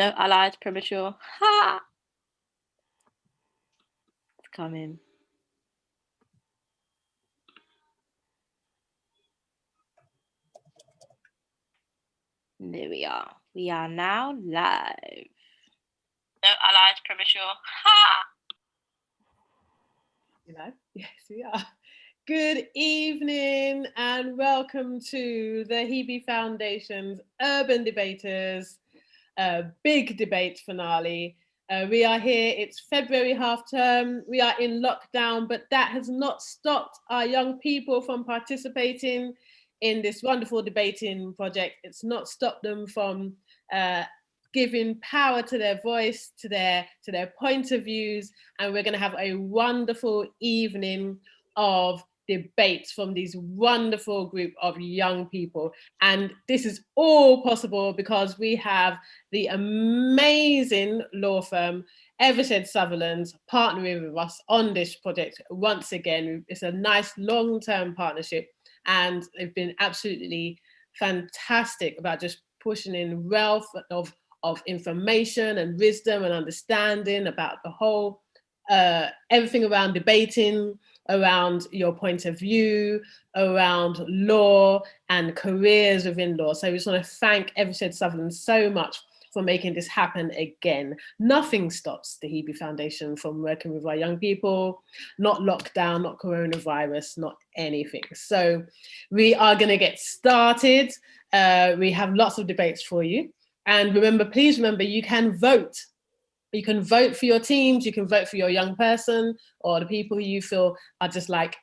No, I lied, premature. Ha! It's coming. There we are. We are now live. No, I lied, premature. Ha! You know, yes, we are. Good evening and welcome to the Hebe Foundation's Urban Debaters big debate finale. We are here, it's February half term, we are in lockdown, but that has not stopped our young people from participating in this wonderful debating project. It's not stopped them from giving power to their voice, to their point of views, and we're going to have a wonderful evening of debates from these wonderful group of young people. And this is all possible because we have the amazing law firm Evershed Sutherland partnering with us on this project once again. It's a nice long-term partnership and they've been absolutely fantastic about just pushing in wealth of information and wisdom and understanding about the whole everything around debating, around your point of view, around law and careers within law. So we just want to thank Evershed Sutherland so much for making this happen again. Nothing stops the Hebe Foundation from working with our young people, not lockdown, not coronavirus, not anything. So we are going to get started. We have lots of debates for you. And remember, please remember, you can vote. You can vote for your teams, you can vote for your young person or the people who you feel are just like,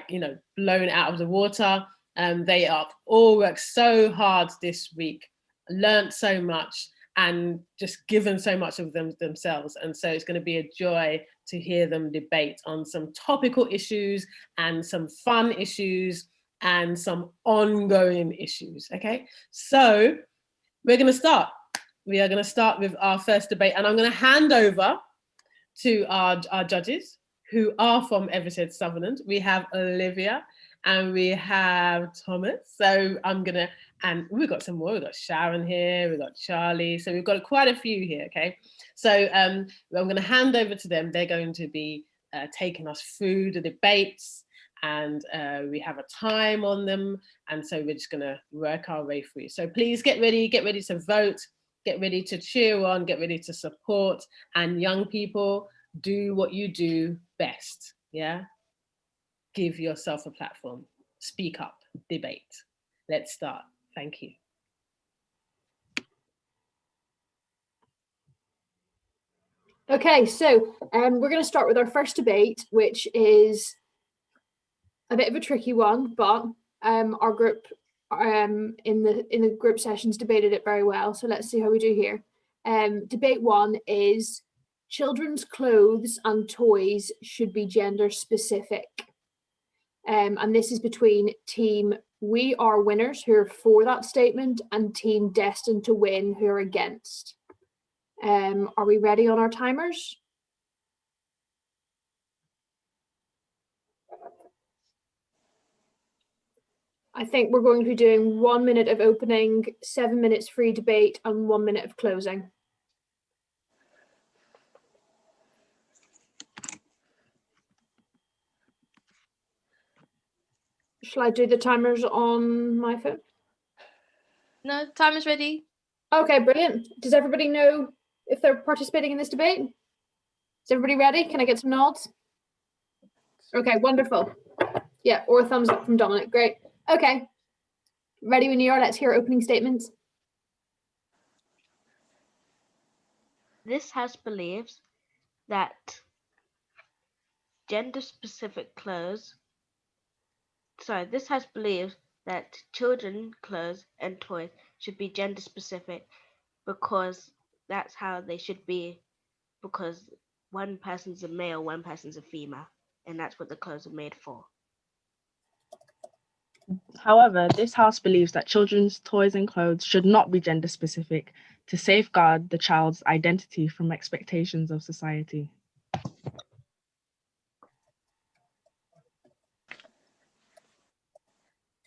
you know, blown out of the water. They have all worked so hard this week, learned so much and just given so much of themselves. And so it's going to be a joy to hear them debate on some topical issues and some fun issues and some ongoing issues, okay? So we're going to start. We are going to start with our first debate and I'm going to hand over to our judges who are from Evershed Sutherland. We have Olivia and we have Thomas. So I'm going to, and we've got some more. We've got Sharon here, we've got Charlie. So we've got quite a few here, okay? So I'm going to hand over to them. They're going to be taking us through the debates and we have a time on them. And so we're just going to work our way through. So please get ready to vote. Get ready to cheer on, get ready to support, and young people, do what you do best, yeah? Give yourself a platform, speak up, debate. Let's start, thank you. Okay, so we're going to start with our first debate, which is a bit of a tricky one, but our group in the group sessions debated it very well. So let's see how we do here. Debate one is children's clothes and toys should be gender specific. And this is between team We Are Winners, who are for that statement, and team Destined to Win, who are against. Are we ready on our timers? I think we're going to be doing 1 minute of opening, 7 minutes free debate, and 1 minute of closing. Shall I do the timers on my phone? No, time is ready. Okay, brilliant. Does everybody know if they're participating in this debate? Is everybody ready? Can I get some nods? Okay, wonderful. Yeah, or a thumbs up from Dominic. Great. Okay. Ready when you are. Let's hear opening statements. This House believes that gender-specific clothes. This House believes that children's clothes and toys should be gender-specific because that's how they should be. Because one person's a male, one person's a female, and that's what the clothes are made for. However, this House believes that children's toys and clothes should not be gender specific to safeguard the child's identity from expectations of society.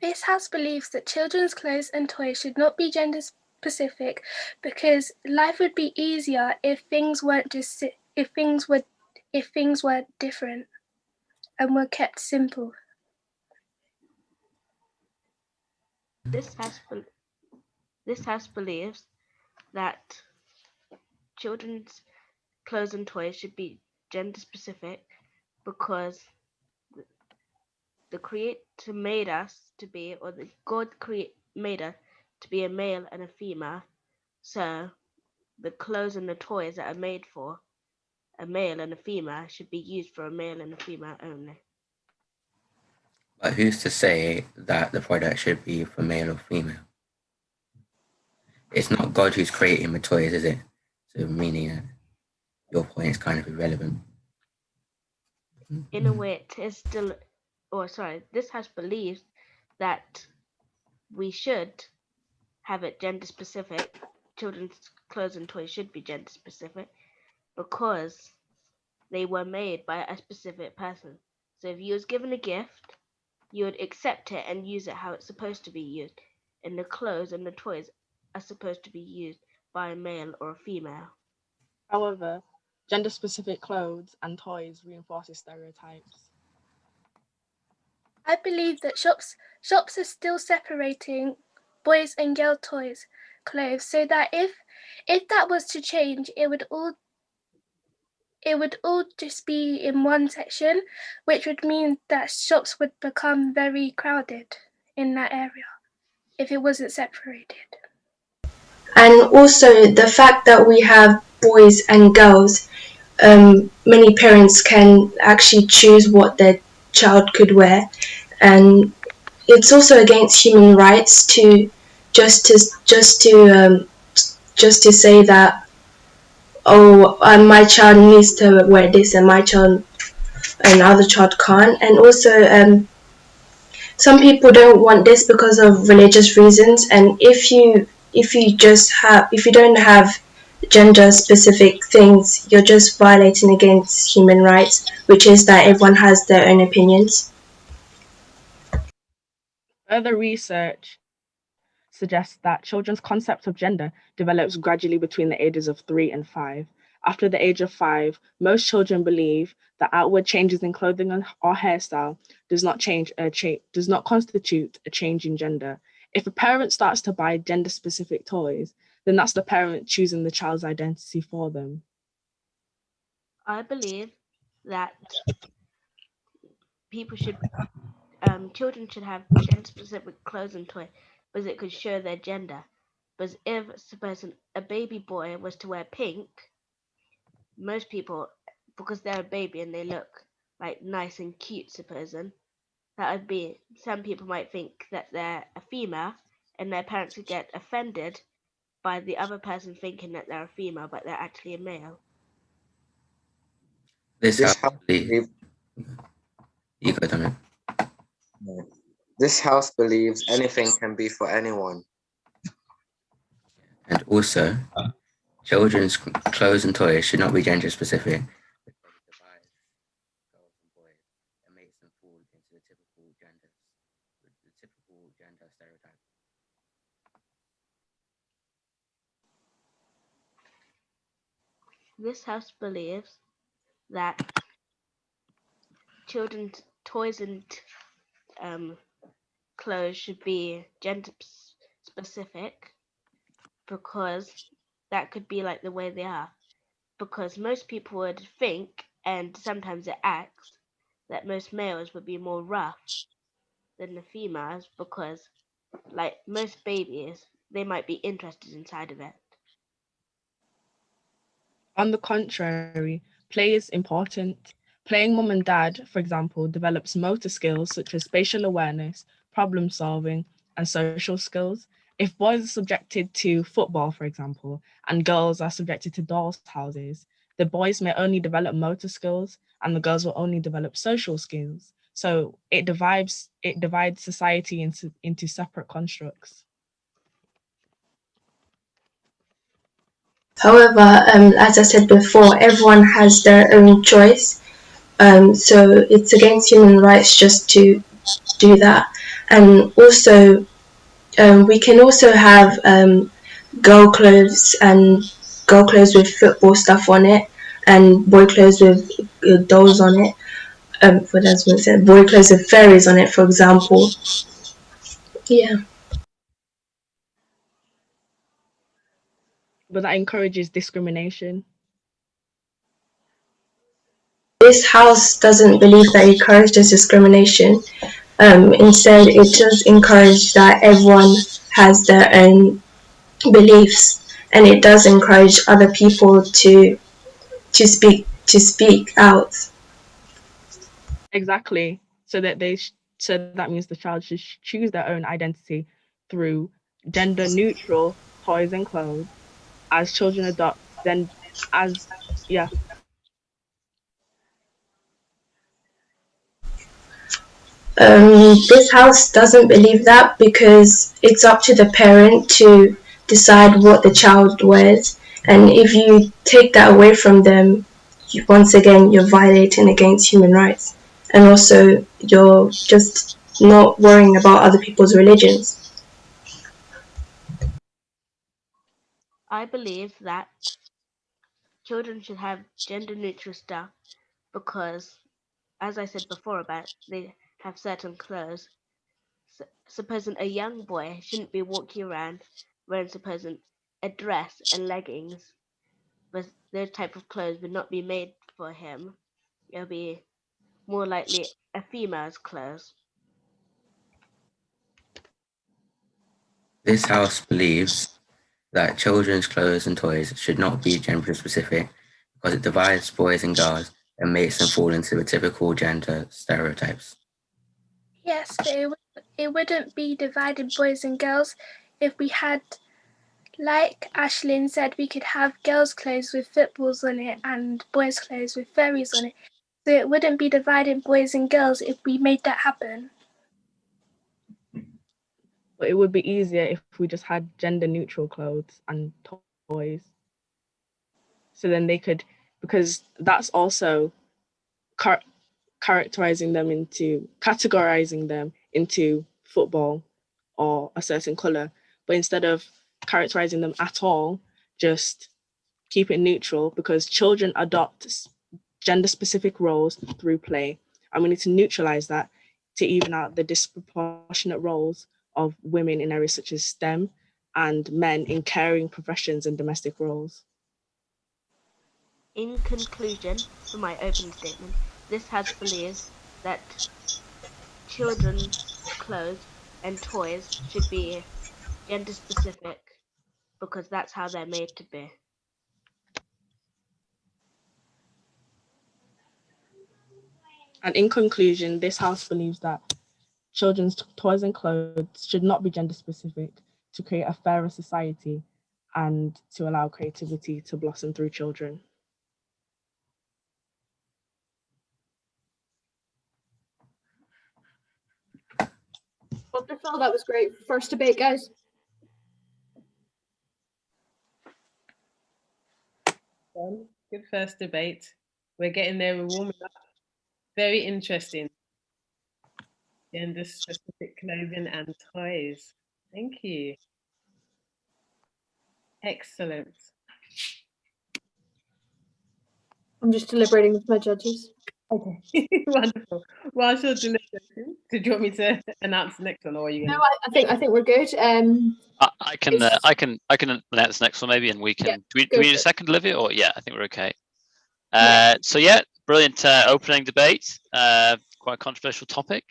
This House believes that children's clothes and toys should not be gender specific, because life would be easier if things weren't just if things were different and were kept simple. This house believes that children's clothes and toys should be gender specific because the Creator made us to be, or the God made us to be a male and a female. So the clothes and the toys that are made for a male and a female should be used for a male and a female only. But who's to say that the product should be for male or female? It's not God who's creating the toys, is it? So meaning that your point is kind of irrelevant. In a way, it is still, this house believes that we should have it gender specific. Children's clothes and toys should be gender specific because they were made by a specific person. So if you was given a gift, you would accept it and use it how it's supposed to be used. And the clothes and the toys are supposed to be used by a male or a female. However, gender-specific clothes and toys reinforces stereotypes. I believe that shops are still separating boys and girl toys clothes, so that if that was to change, it would all just be in one section, which would mean that shops would become very crowded in that area if it wasn't separated. And also the fact that we have boys and girls, many parents can actually choose what their child could wear, and it's also against human rights to just to say that my child needs to wear this and my child and other child can't. And also some people don't want this because of religious reasons, and if you don't have gender specific things, you're just violating against human rights, which is that everyone has their own opinions. Further research suggests that children's concept of gender develops gradually between the ages of 3 and 5. After the age of 5, most children believe that outward changes in clothing or hairstyle does not constitute a change in gender. If a parent starts to buy gender-specific toys, then that's the parent choosing the child's identity for them. I believe that children should have gender-specific clothes and toys because it could show their gender. But if, suppose, a baby boy was to wear pink, most people, because they're a baby and they look like nice and cute, supposing, some people might think that they're a female, and their parents would get offended by the other person thinking that they're a female, but they're actually a male. This house believes anything can be for anyone. And also, children's clothes and toys should not be gender specific because it divides girls and boys and makes them fall into the typical gender stereotype. This house believes that children's toys and clothes should be gender specific because that could be like the way they are. Because most people would think, and sometimes it acts, that most males would be more rough than the females because, like most babies, they might be interested inside of it. On the contrary, play is important. Playing mum and dad, for example, develops motor skills such as spatial awareness, problem solving, and social skills. If boys are subjected to football, for example, and girls are subjected to dolls' houses, the boys may only develop motor skills and the girls will only develop social skills. So it divides society into separate constructs. However, as I said before, everyone has their own choice. So it's against human rights just to do that. And also, we can also have girl clothes and girl clothes with football stuff on it, and boy clothes with dolls on it. What does one say? Boy clothes with fairies on it, for example. Yeah. But that encourages discrimination. This house doesn't believe that it encourages discrimination. Instead, it just encourages that everyone has their own beliefs, and it does encourage other people to speak out. Exactly. So that so that means the child should choose their own identity through gender neutral toys and clothes. As children adopt, then as yeah, This house doesn't believe that because it's up to the parent to decide what the child wears, and if you take that away from them, once again you're violating against human rights, and also you're just not worrying about other people's religions. I believe that children should have gender neutral stuff because, as I said before, about they have certain clothes. Supposing a young boy shouldn't be walking around wearing supposing a dress and leggings, but those type of clothes would not be made for him. It'll be more likely a female's clothes. This house believes that children's clothes and toys should not be gender specific because it divides boys and girls and makes them fall into the typical gender stereotypes. Yes, but it wouldn't be divided boys and girls if we had, like Ashlyn said, we could have girls' clothes with footballs on it and boys' clothes with fairies on it. So it wouldn't be divided boys and girls if we made that happen. but it would be easier if we just had gender neutral clothes and toys. So then they could, because that's also car- categorizing them into football or a certain color. But instead of characterizing them at all, just keep it neutral because children adopt gender specific roles through play. And we need to neutralize that to even out the disproportionate roles of women in areas such as STEM and men in caring professions and domestic roles. In conclusion, for my opening statement, this house believes that children's clothes and toys should be gender specific because that's how they're made to be. And in conclusion, this house believes that children's toys and clothes should not be gender specific to create a fairer society and to allow creativity to blossom through children. Wonderful. That was great. First debate, guys. Good first debate. We're getting there. We're warming up. Very interesting. Gender specific clothing and toys. Thank you. Excellent. I'm just deliberating with my judges. Okay. Wonderful. Whilst you're deliberating, did you want me to announce the next one, or are you No, going I think we're good. I can announce the next one maybe, and we can. Yeah, do go we need for a it. second, Olivia? Or yeah, I think we're okay. Yeah. So yeah, brilliant opening debate. Quite a controversial topic.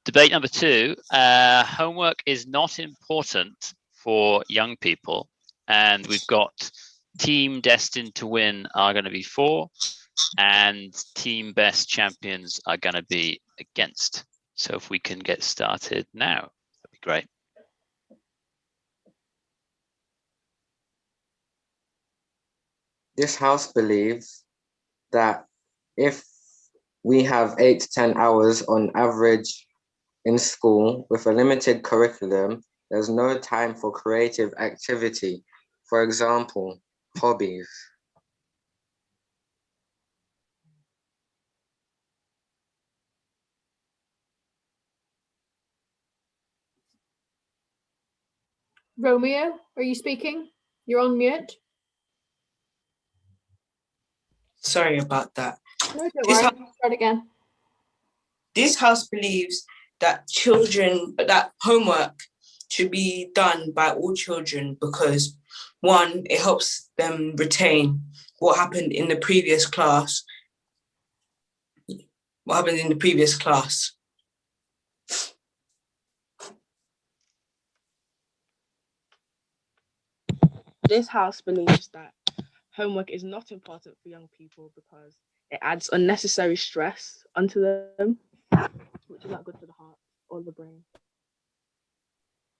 Debate number 2. Homework is not important for young people, and we've got team destined to win are going to be for, and team best champions are going to be against. So if we can get started now, that'd be great. This house believes that if we have 8 to 10 hours on average in school with a limited curriculum, there's no time for creative activity. For example, hobbies. Romeo, are you speaking? You're on mute. Sorry about that. No, don't This worry. Start again. This house believes that homework should be done by all children because, one, it helps them retain what happened in the previous class. This house believes that homework is not important for young people because it adds unnecessary stress onto them, which is not good for the heart or the brain.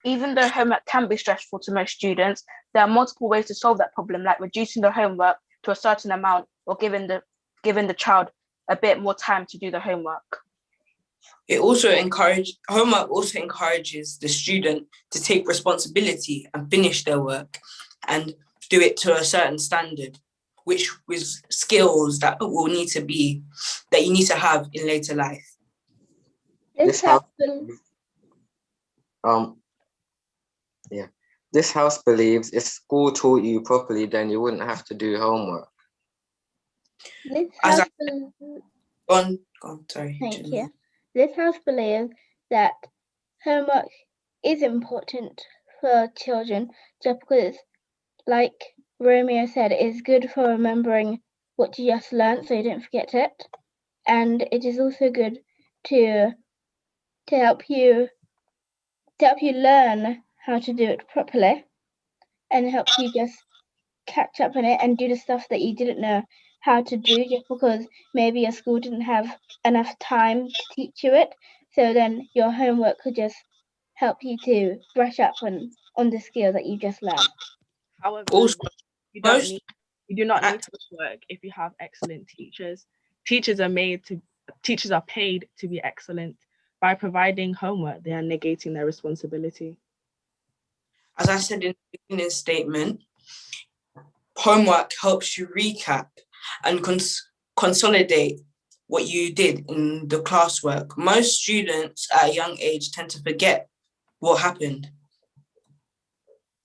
Even though homework can be stressful to most students, there are multiple ways to solve that problem, like reducing the homework to a certain amount or giving the child a bit more time to do the homework. Homework also encourages the student to take responsibility and finish their work and do it to a certain standard, which was skills that you need to have in later life. This house believes if school taught you properly, then you wouldn't have to do homework. Thank you. This house believes that homework is important for children just because, like Romeo said, it's good for remembering what you just learned so you don't forget it. And it is also good to help you learn how to do it properly and help you just catch up on it and do the stuff that you didn't know how to do just because maybe your school didn't have enough time to teach you it. So then your homework could just help you to brush up on the skill that you just learned. However, you do not need homework if you have excellent teachers. Teachers are paid to be excellent. By providing homework, they are negating their responsibility. As I said in the beginning statement, homework helps you recap and consolidate what you did in the classwork. Most students at a young age tend to forget what happened.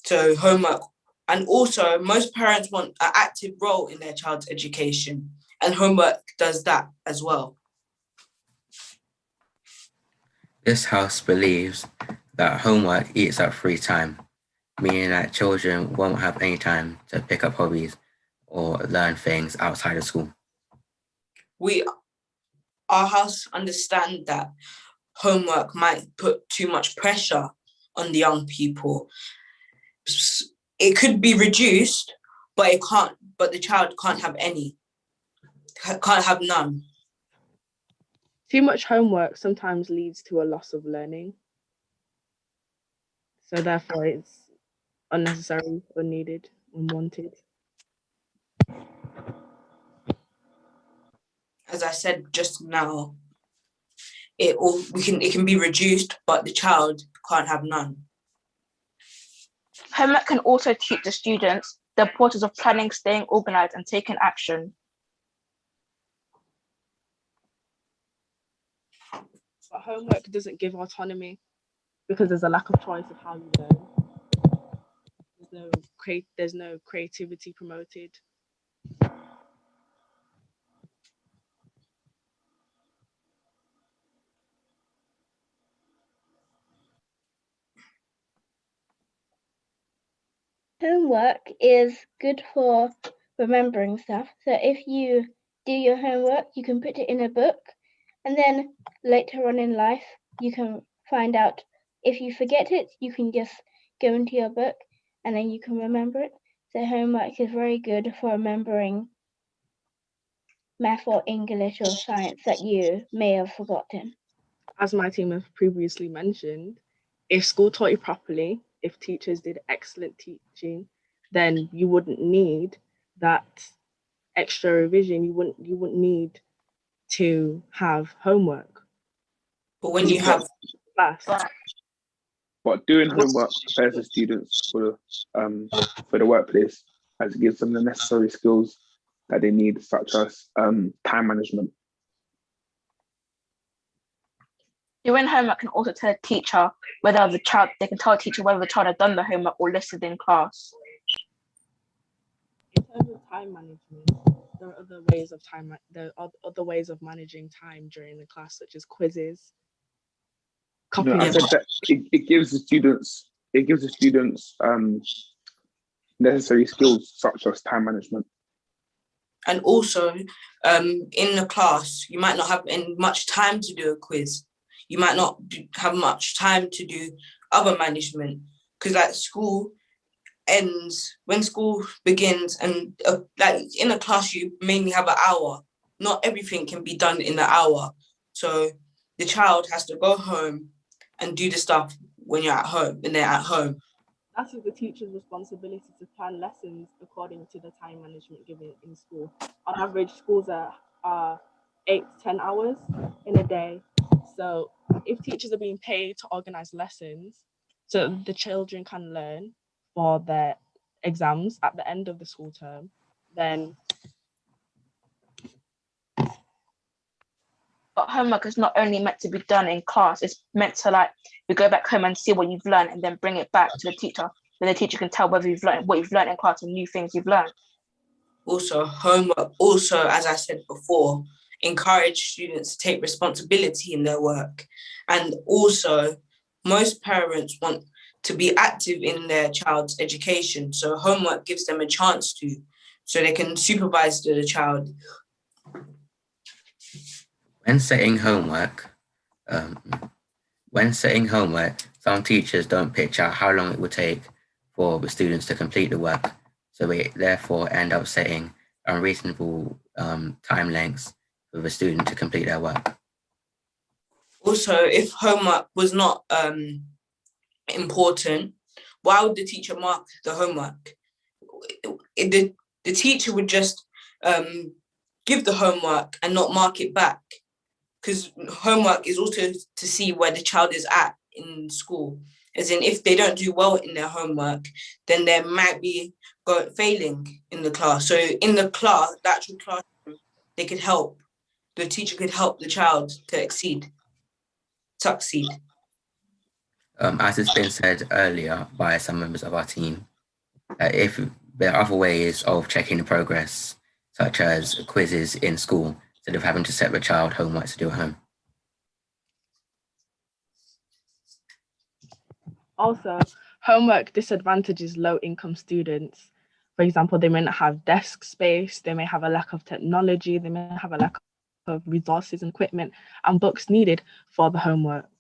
So homework, and also most parents want an active role in their child's education, and homework does that as well. This house believes that homework eats up free time, meaning that children won't have any time to pick up hobbies or learn things outside of school. Our house understands that homework might put too much pressure on the young people. It could be reduced, but the child can't have none. Too much homework sometimes leads to a loss of learning. So therefore it's unnecessary, unneeded, unwanted. As I said just now, it can be reduced, but the child can't have none. Homework can also teach the students the importance of planning, staying organized, and taking action. But homework doesn't give autonomy because there's a lack of choice of how you learn. There's no creativity promoted. Homework is good for remembering stuff. So if you do your homework, you can put it in a book, and then later on in life, you can find out if you forget it, you can just go into your book and then you can remember it. So homework is very good for remembering math or English or science that you may have forgotten. As my team have previously mentioned, if school taught you properly, if teachers did excellent teaching, then you wouldn't need that extra revision. You wouldn't need to have homework. But when you have class. But doing homework prepares the students for the workplace, as it gives them the necessary skills that they need, such as time management. Doing homework can also tell a teacher whether they can tell a teacher whether the child has done the homework or listed in class. In terms of time management, there are other ways of managing time during the class, such as quizzes. No, I said that it gives the students necessary skills such as time management. And also, in the class, you might not have much time to do a quiz. You might not have much time to do other management, because like school ends when school begins, and like in a class you mainly have an hour. Not everything can be done in the hour, so the child has to go home and do the stuff when they're at home. That is the teacher's responsibility to plan lessons according to the time management given in school. On average, schools are 8 to 10 hours in a day. So if teachers are being paid to organize lessons so the children can learn for their exams at the end of the school term, then... But homework is not only meant to be done in class, it's meant to we go back home and see what you've learned and then bring it back to the teacher. Then the teacher can tell whether you've learned what you've learned in class and new things you've learned. Also, homework, as I said before, encourage students to take responsibility in their work. And also, most parents want to be active in their child's education. So homework gives them a chance to, so they can supervise the child. When setting homework, some teachers don't picture out how long it will take for the students to complete the work. So we therefore end up setting unreasonable time lengths for the student to complete their work. Also, if homework was not important, why would the teacher mark the homework? The teacher would just give the homework and not mark it back, because homework is also to see where the child is at in school. As in, if they don't do well in their homework, then they might be failing in the class. So in the class, the actual classroom, they could help. The teacher could help the child to succeed. As it's been said earlier by some members of our team, if there are other ways of checking the progress, such as quizzes in school, instead of having to set the child homework to do at home. Also, homework disadvantages low-income students. For example, they may not have desk space, they may have a lack of technology, they may have a lack of resources and equipment and books needed for the homework.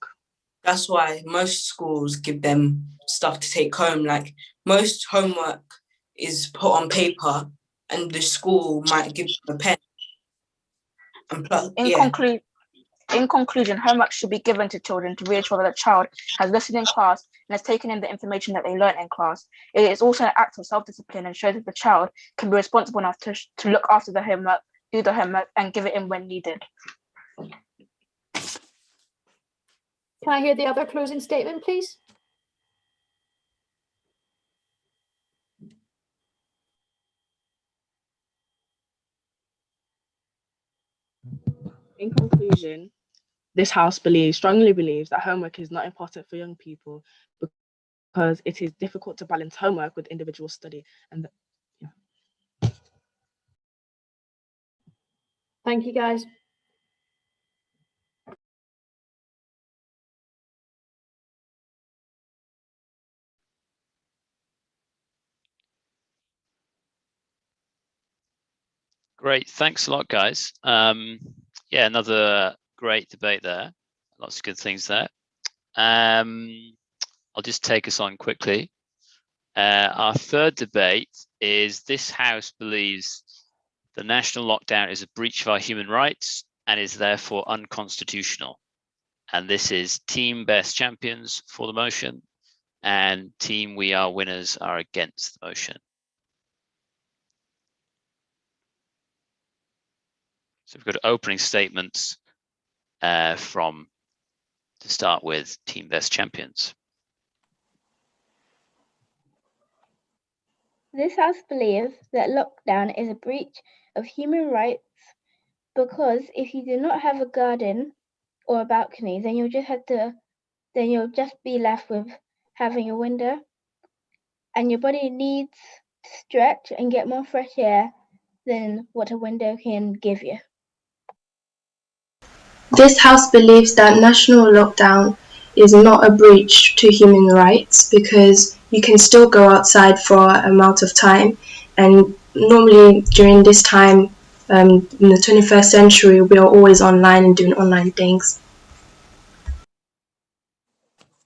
That's why most schools give them stuff to take home. Like, most homework is put on paper and the school might give them a pen. And plus, In conclusion, homework should be given to children to reassure that the child has listened in class and has taken in the information that they learned in class. It is also an act of self-discipline and shows that the child can be responsible enough to look after the homework, do the homework, and give it in when needed. Can I hear the other closing statement, please? In conclusion, this house strongly believes that homework is not important for young people because it is difficult to balance homework with individual study. And Thank you, guys. Great, thanks a lot, guys. Yeah, another great debate there. Lots of good things there. I'll just take us on quickly. Our third debate is this House believes the national lockdown is a breach of our human rights and is therefore unconstitutional. And this is Team Best Champions for the motion and Team We Are Winners are against the motion. So we've got opening statements to start with Team Best Champions. This House believes that lockdown is a breach of human rights because if you do not have a garden or a balcony, then you'll just be left with having a window, and your body needs to stretch and get more fresh air than what a window can give you. This house believes that national lockdown is not a breach to human rights because you can still go outside for an amount of time, and normally during this time in the 21st century we are always online and doing online things.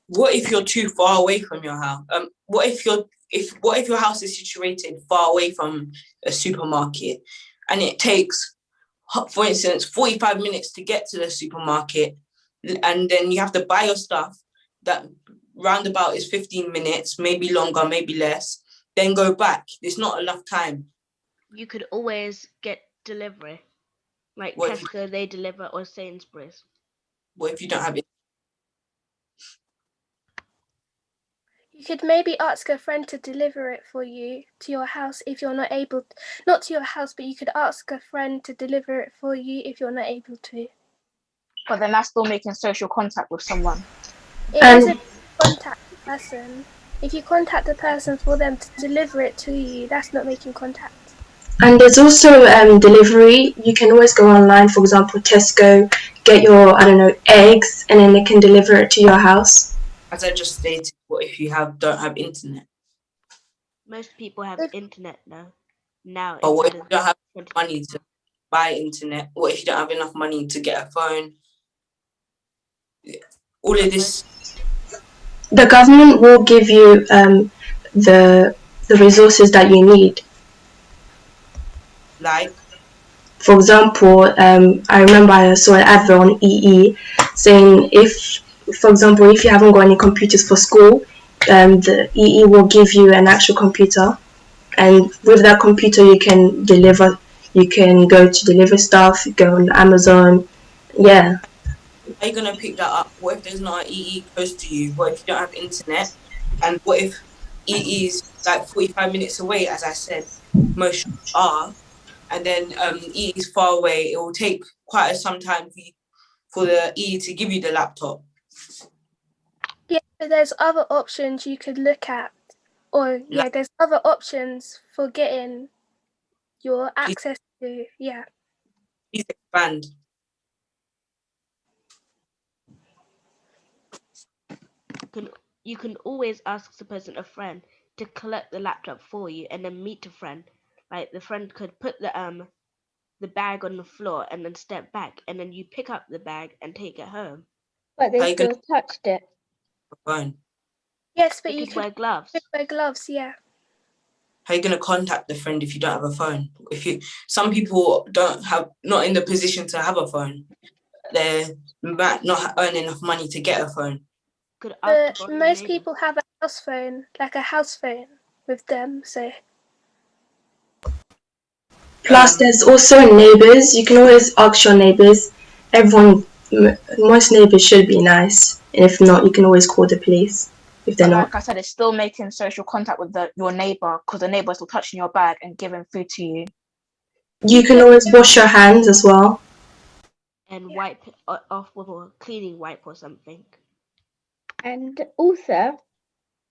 What if you're too far away from your house? What if your house is situated far away from a supermarket, and it takes, for instance, 45 minutes to get to the supermarket, and then you have to buy your stuff that roundabout is 15 minutes, maybe longer, maybe less, then go back. There's not enough time. You could always get delivery, like Tesco, they deliver, or Sainsbury's. What if you don't have it? You could maybe ask a friend to deliver it for you to your house if you're not able, not to your house, but you could ask a friend to deliver it for you if you're not able to. But then that's still making social contact with someone. It isn't contact the person. If you contact the person for them to deliver it to you, that's not making contact. And there's also delivery. You can always go online, for example, Tesco, get your, eggs, and then they can deliver it to your house. As I just stated, what if you don't have internet? Most people have internet now. But what if you don't have money to buy internet? What if you don't have enough money to get a phone? All of this. The government will give you the resources that you need. Like? For example, I remember I saw an advert on EE saying for example, if you haven't got any computers for school, the EE will give you an actual computer, and with that computer you can go to deliver stuff, go on Amazon. Yeah. How are you going to pick that up? What if there's not an EE close to you? What if you don't have internet? And what if EE is like 45 minutes away, as I said, most are, and then EE is far away? It will take quite some time for the EE to give you the laptop. Yeah, but there's other options you could look at. There's other options for getting your access to, Please expand. You can always ask a friend to collect the laptop for you, and then meet a friend. Like the friend could put the bag on the floor and then step back, and then you pick up the bag and take it home. But they still touched it. Phone. Yes, but you could wear gloves. Wear gloves, yeah. How are you going to contact the friend if you don't have a phone? Some people not in the position to have a phone. They might not earn enough money to get a phone. But most people have a house phone, like a house phone with them, so. Plus, there's also neighbors. You can always ask your neighbors. Most neighbors should be nice, and if not, you can always call the police if they're not. Like I said, it's still making social contact with your neighbor, because the neighbor is still touching your bag and giving food to you. You can always wash your hands as well, and wipe off with a cleaning wipe or something. And also,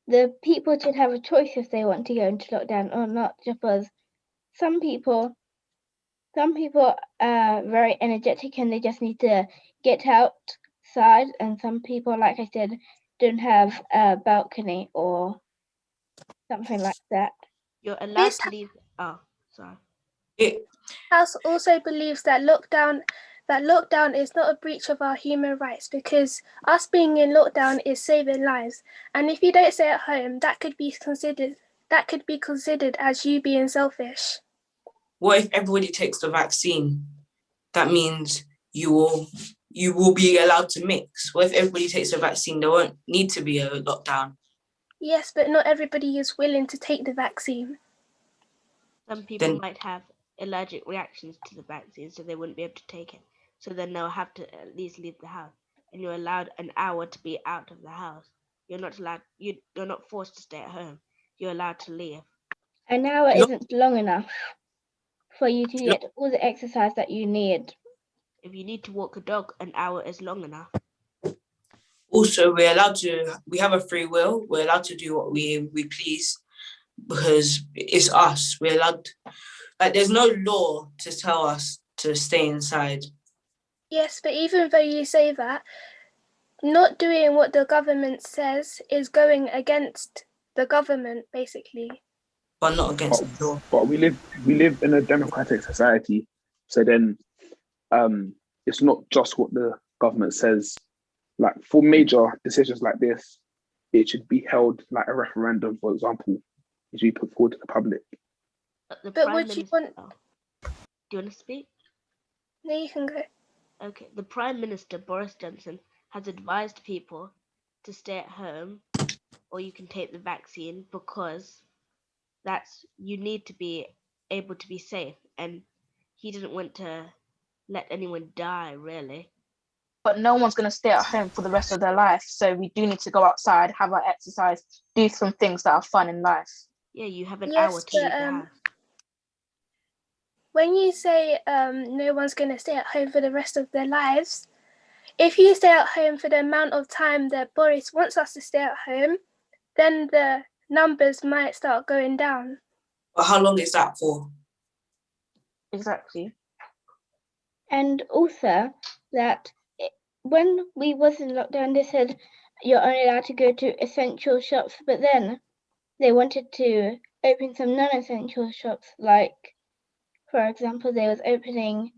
the people should have a choice if they want to go into lockdown or not, because some people are very energetic and they just need to get outside, and some people, like I said, don't have a balcony or something like that. You're allowed to leave. Oh, sorry. House also believes that lockdown is not a breach of our human rights, because us being in lockdown is saving lives, and if you don't stay at home, that could be considered as you being selfish. What if everybody takes the vaccine? That means you will be allowed to mix. What if everybody takes the vaccine? There won't need to be a lockdown. Yes, but not everybody is willing to take the vaccine. Some people might have allergic reactions to the vaccine, so they wouldn't be able to take it. So then they'll have to at least leave the house. And you're allowed an hour to be out of the house. You're not allowed. You're not forced to stay at home. You're allowed to leave. An hour isn't long enough for you to get all the exercise that you need. If you need to walk a dog, an hour is long enough. Also, we have a free will. We're allowed to do what we please because it's us. We're allowed, like, there's no law to tell us to stay inside. Yes, but even though you say that, not doing what the government says is going against the government, basically. But not against the law. But we live in a democratic society, so then it's not just what the government says. Like for major decisions like this, it should be held like a referendum, for example, it should be put forward to the public. But would you want? Do you want to speak? No, you can go. Okay, the Prime Minister Boris Johnson has advised people to stay at home, or you can take the vaccine because you need to be able to be safe, and he didn't want to let anyone die, really. But no one's going to stay at home for the rest of their life, so we do need to go outside, have our exercise, do some things that are fun in life. Yeah, you have an hour to leave the house. When you say no one's going to stay at home for the rest of their lives, if you stay at home for the amount of time that Boris wants us to stay at home, then the numbers might start going down. But how long is that for? Exactly. And also that when we was in lockdown, they said you're only allowed to go to essential shops, but then they wanted to open some non-essential shops, like, for example, they was opening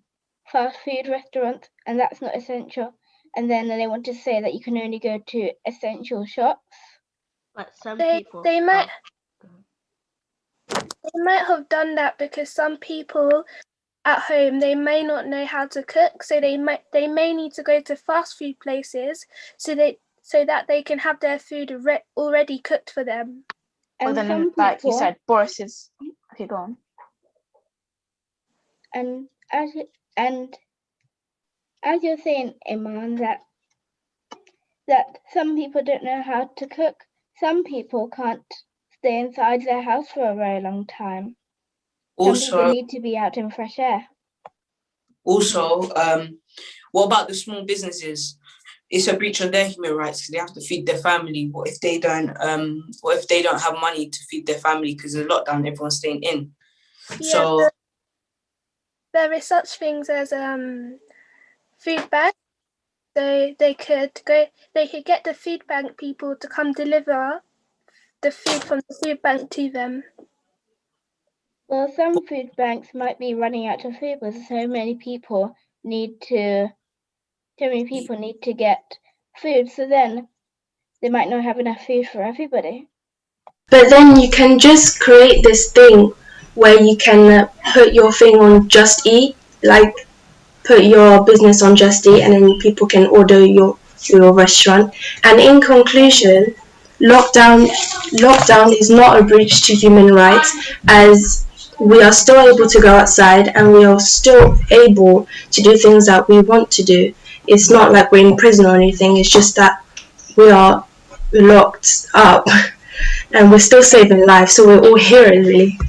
fast food restaurants, and that's not essential. And then they want to say that you can only go to essential shops. But they might have done that because some people at home, they may not know how to cook, so they may need to go to fast food places so that they can have their food already cooked for them. And then, like you said, Boris is okay. Go on. And as you're saying, Iman, that some people don't know how to cook. Some people can't stay inside their house for a very long time. Some people need to be out in fresh air. Also, what about the small businesses? It's a breach of their human rights because they have to feed their family. What if they don't have money to feed their family because of lockdown, everyone's staying in? Yeah, so there is such things as food banks. So they could get the food bank people to come deliver the food from the food bank to them. Well, some food banks might be running out of food because so many people need to get food, so then they might not have enough food for everybody. But then you can just create this thing where you can put your thing on Just Eat, like put your business on Just Eat, and then people can order your restaurant. And in conclusion, lockdown is not a breach to human rights, as we are still able to go outside and we are still able to do things that we want to do. It's not like we're in prison or anything, it's just that we are locked up and we're still saving lives, so we're all heroes, really.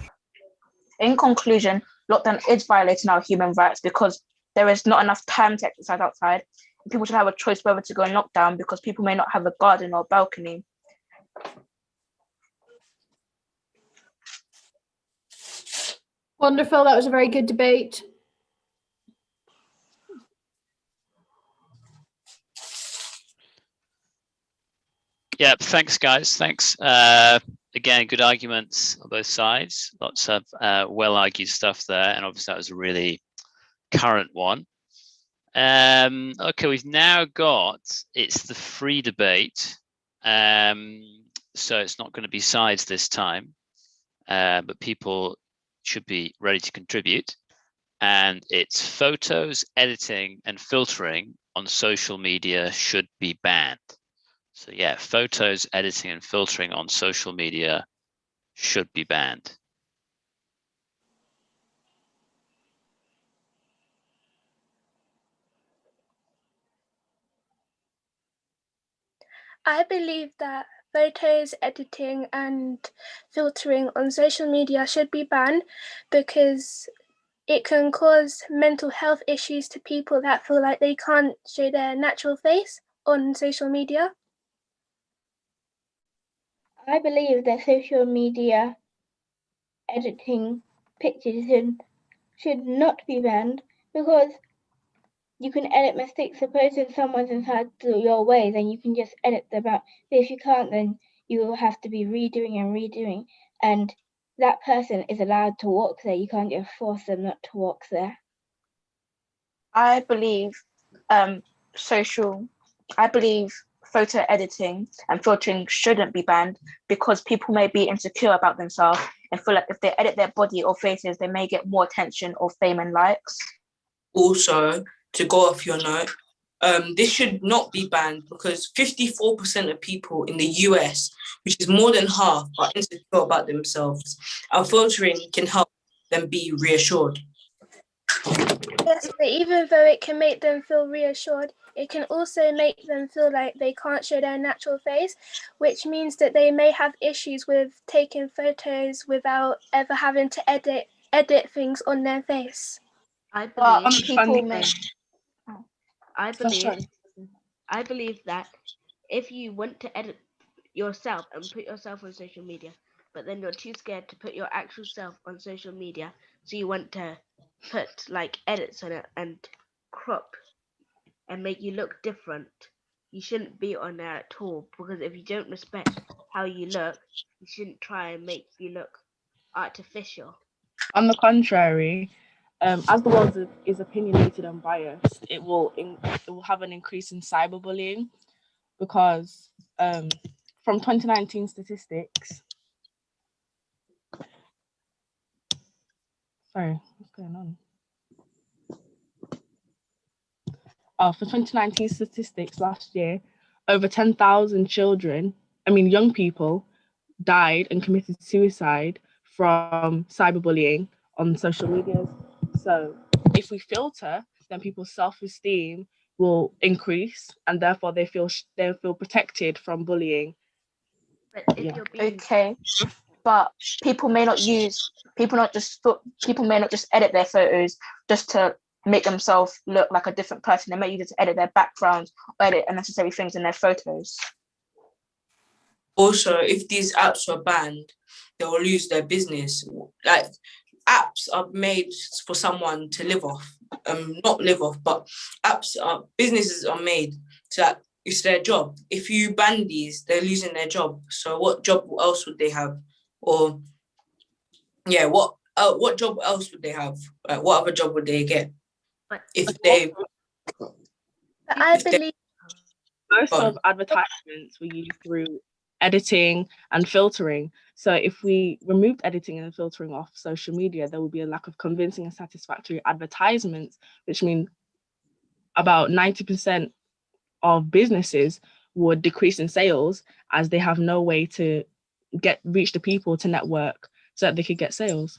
In conclusion, lockdown is violating our human rights because there is not enough time to exercise outside. People should have a choice whether to go in lockdown because people may not have a garden or balcony. Wonderful. That was a very good debate. Yeah, thanks, guys. Thanks. Again, good arguments on both sides. Lots of well-argued stuff there, and obviously that was a really current one. Okay, we've now got, it's the free debate. So it's not going to be sides this time, but people should be ready to contribute. And it's photos, editing, and filtering on social media should be banned. So yeah, photos, editing, and filtering on social media should be banned. I believe that photos, editing, and filtering on social media should be banned because it can cause mental health issues to people that feel like they can't show their natural face on social media? I believe that social media editing pictures should not be banned, because you can edit mistakes. Supposing someone's inside your way, then you can just edit them out. But if you can't, then you will have to be redoing and redoing. And that person is allowed to walk there. You can't just force them not to walk there. I believe photo editing and filtering shouldn't be banned, because people may be insecure about themselves and feel like if they edit their body or faces, they may get more attention or fame and likes. Also, to go off your note, this should not be banned, because 54% of people in the US, which is more than half, are insecure about themselves. Our filtering can help them be reassured. Yes, but even though it can make them feel reassured, it can also make them feel like they can't show their natural face, which means that they may have issues with taking photos without ever having to edit things on their face. I But believe people may. I believe that if you want to edit yourself and put yourself on social media, but then you're too scared to put your actual self on social media, so you want to put like edits on it and crop and make you look different, you shouldn't be on there at all, because if you don't respect how you look, you shouldn't try and make you look artificial. On the contrary, as the world is opinionated and biased, it will have an increase in cyberbullying, because from 2019 statistics. Sorry, what's going on? For 2019 statistics last year, over 10,000 young people died and committed suicide from cyberbullying on social media. So if we filter, then people's self-esteem will increase, and therefore they feel protected from bullying. But if you're being Okay, but people may not just edit their photos just to make themselves look like a different person. They may use it to edit their backgrounds or edit unnecessary things in their photos. Also, if these apps are banned, they will lose their business. Like, apps are made for someone to live off. Not live off, but businesses are made so that it's their job. If you ban these, they're losing their job. So what job else would they have? Or yeah, what job else would they have? What other job would they get? But I believe most of advertisements we use through editing and filtering. So if we removed editing and filtering off social media, there would be a lack of convincing and satisfactory advertisements, which means about 90% of businesses would decrease in sales, as they have no way to reach the people to network so that they could get sales.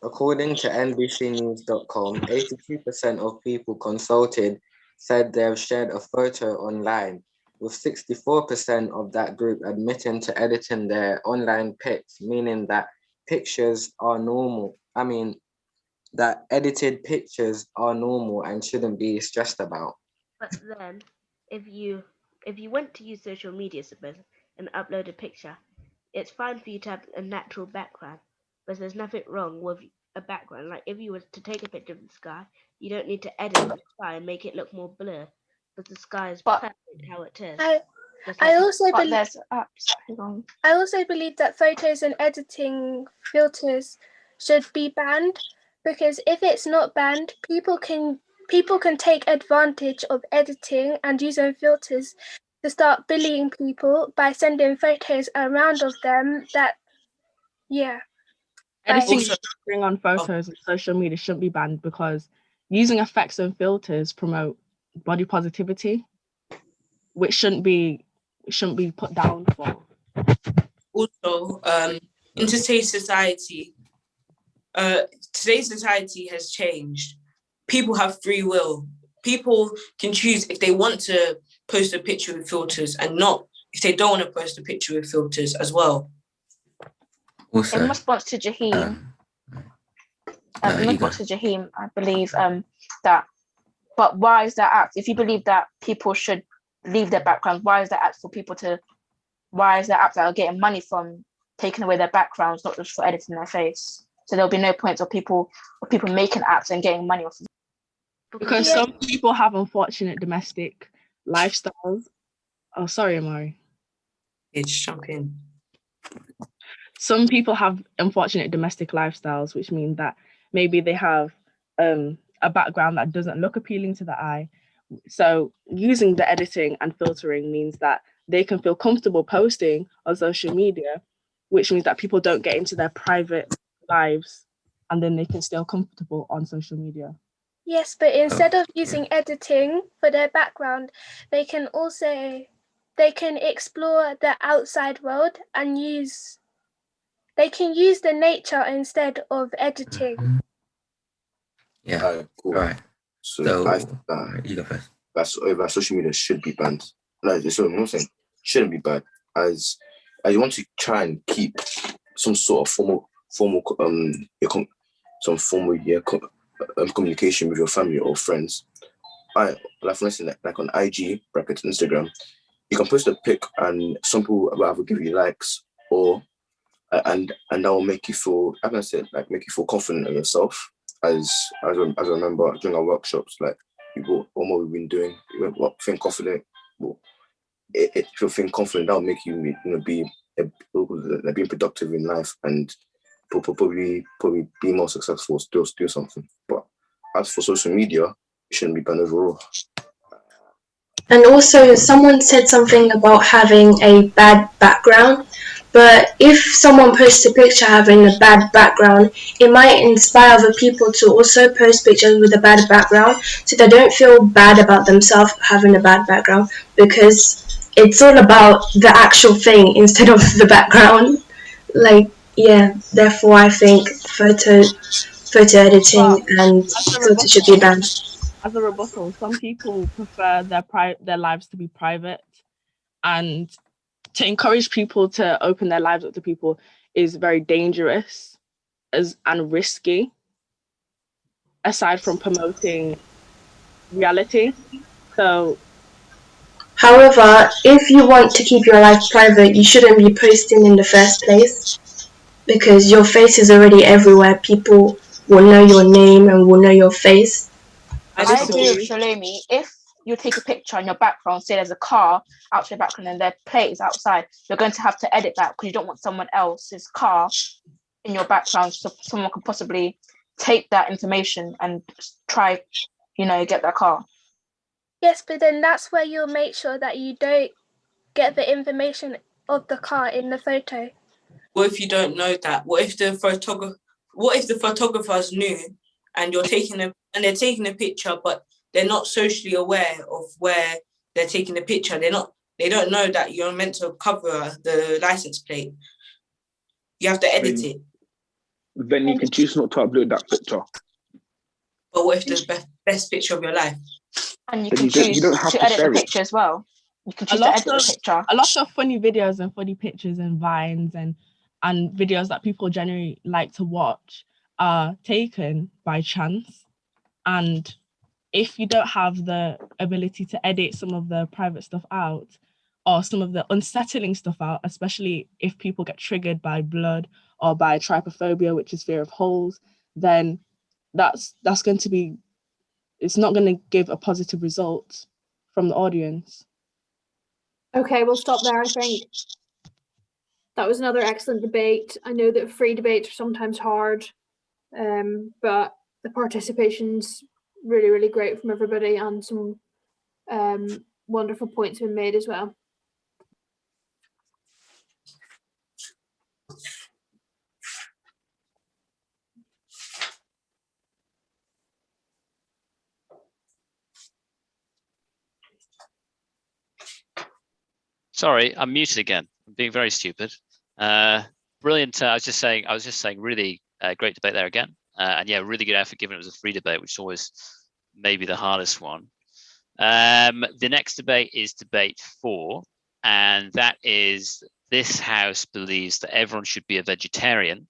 According to NBCnews.com, 82% of people consulted said they have shared a photo online, with 64% of that group admitting to editing their online pics, meaning that pictures are normal. That edited pictures are normal and shouldn't be stressed about. But then, if you want to use social media, suppose, and upload a picture, it's fine for you to have a natural background, but there's nothing wrong with a background. Like if you were to take a picture of the sky, you don't need to edit the sky and make it look more blurred, but the sky is perfect how it is. I also believe that photos and editing filters should be banned, because if it's not banned, people can take advantage of editing and using filters to start bullying people by sending photos around of them that, Editing on photos and social media shouldn't be banned, because using effects and filters promote body positivity, which shouldn't be put down for. Also, in today's society has changed. People have free will. People can choose if they want to post a picture with filters and not if they don't want to post a picture with filters as well. Also, in response to Jaheen, In response to Jaheem, I believe that. But why is that apt? If you believe that people should leave their backgrounds, why is that apt for people to? Why is that apt that are getting money from taking away their backgrounds, not just for editing their face? So there'll be no point of people making apps and getting money off of it. Because some people have unfortunate domestic lifestyles. Oh, sorry, Amari. It's jump in. Some people have unfortunate domestic lifestyles, which means that maybe they have a background that doesn't look appealing to the eye. So using the editing and filtering means that they can feel comfortable posting on social media, which means that people don't get into their private lives, and then they can stay comfortable on social media. Yes, but instead of using editing for their background, they can explore the outside world and use the nature instead of editing. Yeah. Cool. Right. So I think that you go first. That social media should be banned. No, that's what I'm saying. Shouldn't be banned. As you want to try and keep some sort of formal communication with your family or friends. For instance, like on IG bracket Instagram, you can post a pic and some people will either give you likes or and that will make you feel, like I said, like make you feel confident in yourself. As I remember during our workshops, like people, what we've been doing, think confident. Well, if you think confident, that will make you, be being productive in life and probably be more successful, still do something. But as for social media, it shouldn't be banned overall. And also, someone said something about having a bad background. But if someone posts a picture having a bad background, it might inspire other people to also post pictures with a bad background, so they don't feel bad about themselves having a bad background, because it's all about the actual thing instead of the background. Therefore I think photo editing and filter should be banned. As a rebuttal, some people prefer their lives to be private, and to encourage people to open their lives up to people is very dangerous and risky, aside from promoting reality. So, however, if you want to keep your life private, you shouldn't be posting in the first place, because your face is already everywhere. People will know your name and will know your face. I agree with Shalemi. If you take a picture in your background, say there's a car out your background and their plate is outside, you're going to have to edit that because you don't want someone else's car in your background, so someone could possibly take that information and try, get that car. Yes, but then that's where you'll make sure that you don't get the information of the car in the photo. What if you don't know that? What if the photographers knew and they're taking a picture, but they're not socially aware of where they're taking the picture. They don't know that you're meant to cover the license plate. You have to edit it. Then you can choose not to upload that picture. But what if the best picture of your life? And you can choose to edit the picture as well. You can choose to edit the picture. A lot of funny videos and funny pictures and vines and videos that people generally like to watch are taken by chance. And if you don't have the ability to edit some of the private stuff out or some of the unsettling stuff out, especially if people get triggered by blood or by trypophobia, which is fear of holes, then that's going to be, it's not going to give a positive result from the audience. Okay, we'll stop there, I think. That was another excellent debate. I know that free debates are sometimes hard, but the participation's really, really great from everybody, and some wonderful points have been made as well. Sorry, I'm muted again. I'm being very stupid. Brilliant. I was just saying, really great debate there again. And yeah, really good effort given it was a free debate, which is always maybe the hardest one. The next debate is debate 4, and that is this house believes that everyone should be a vegetarian.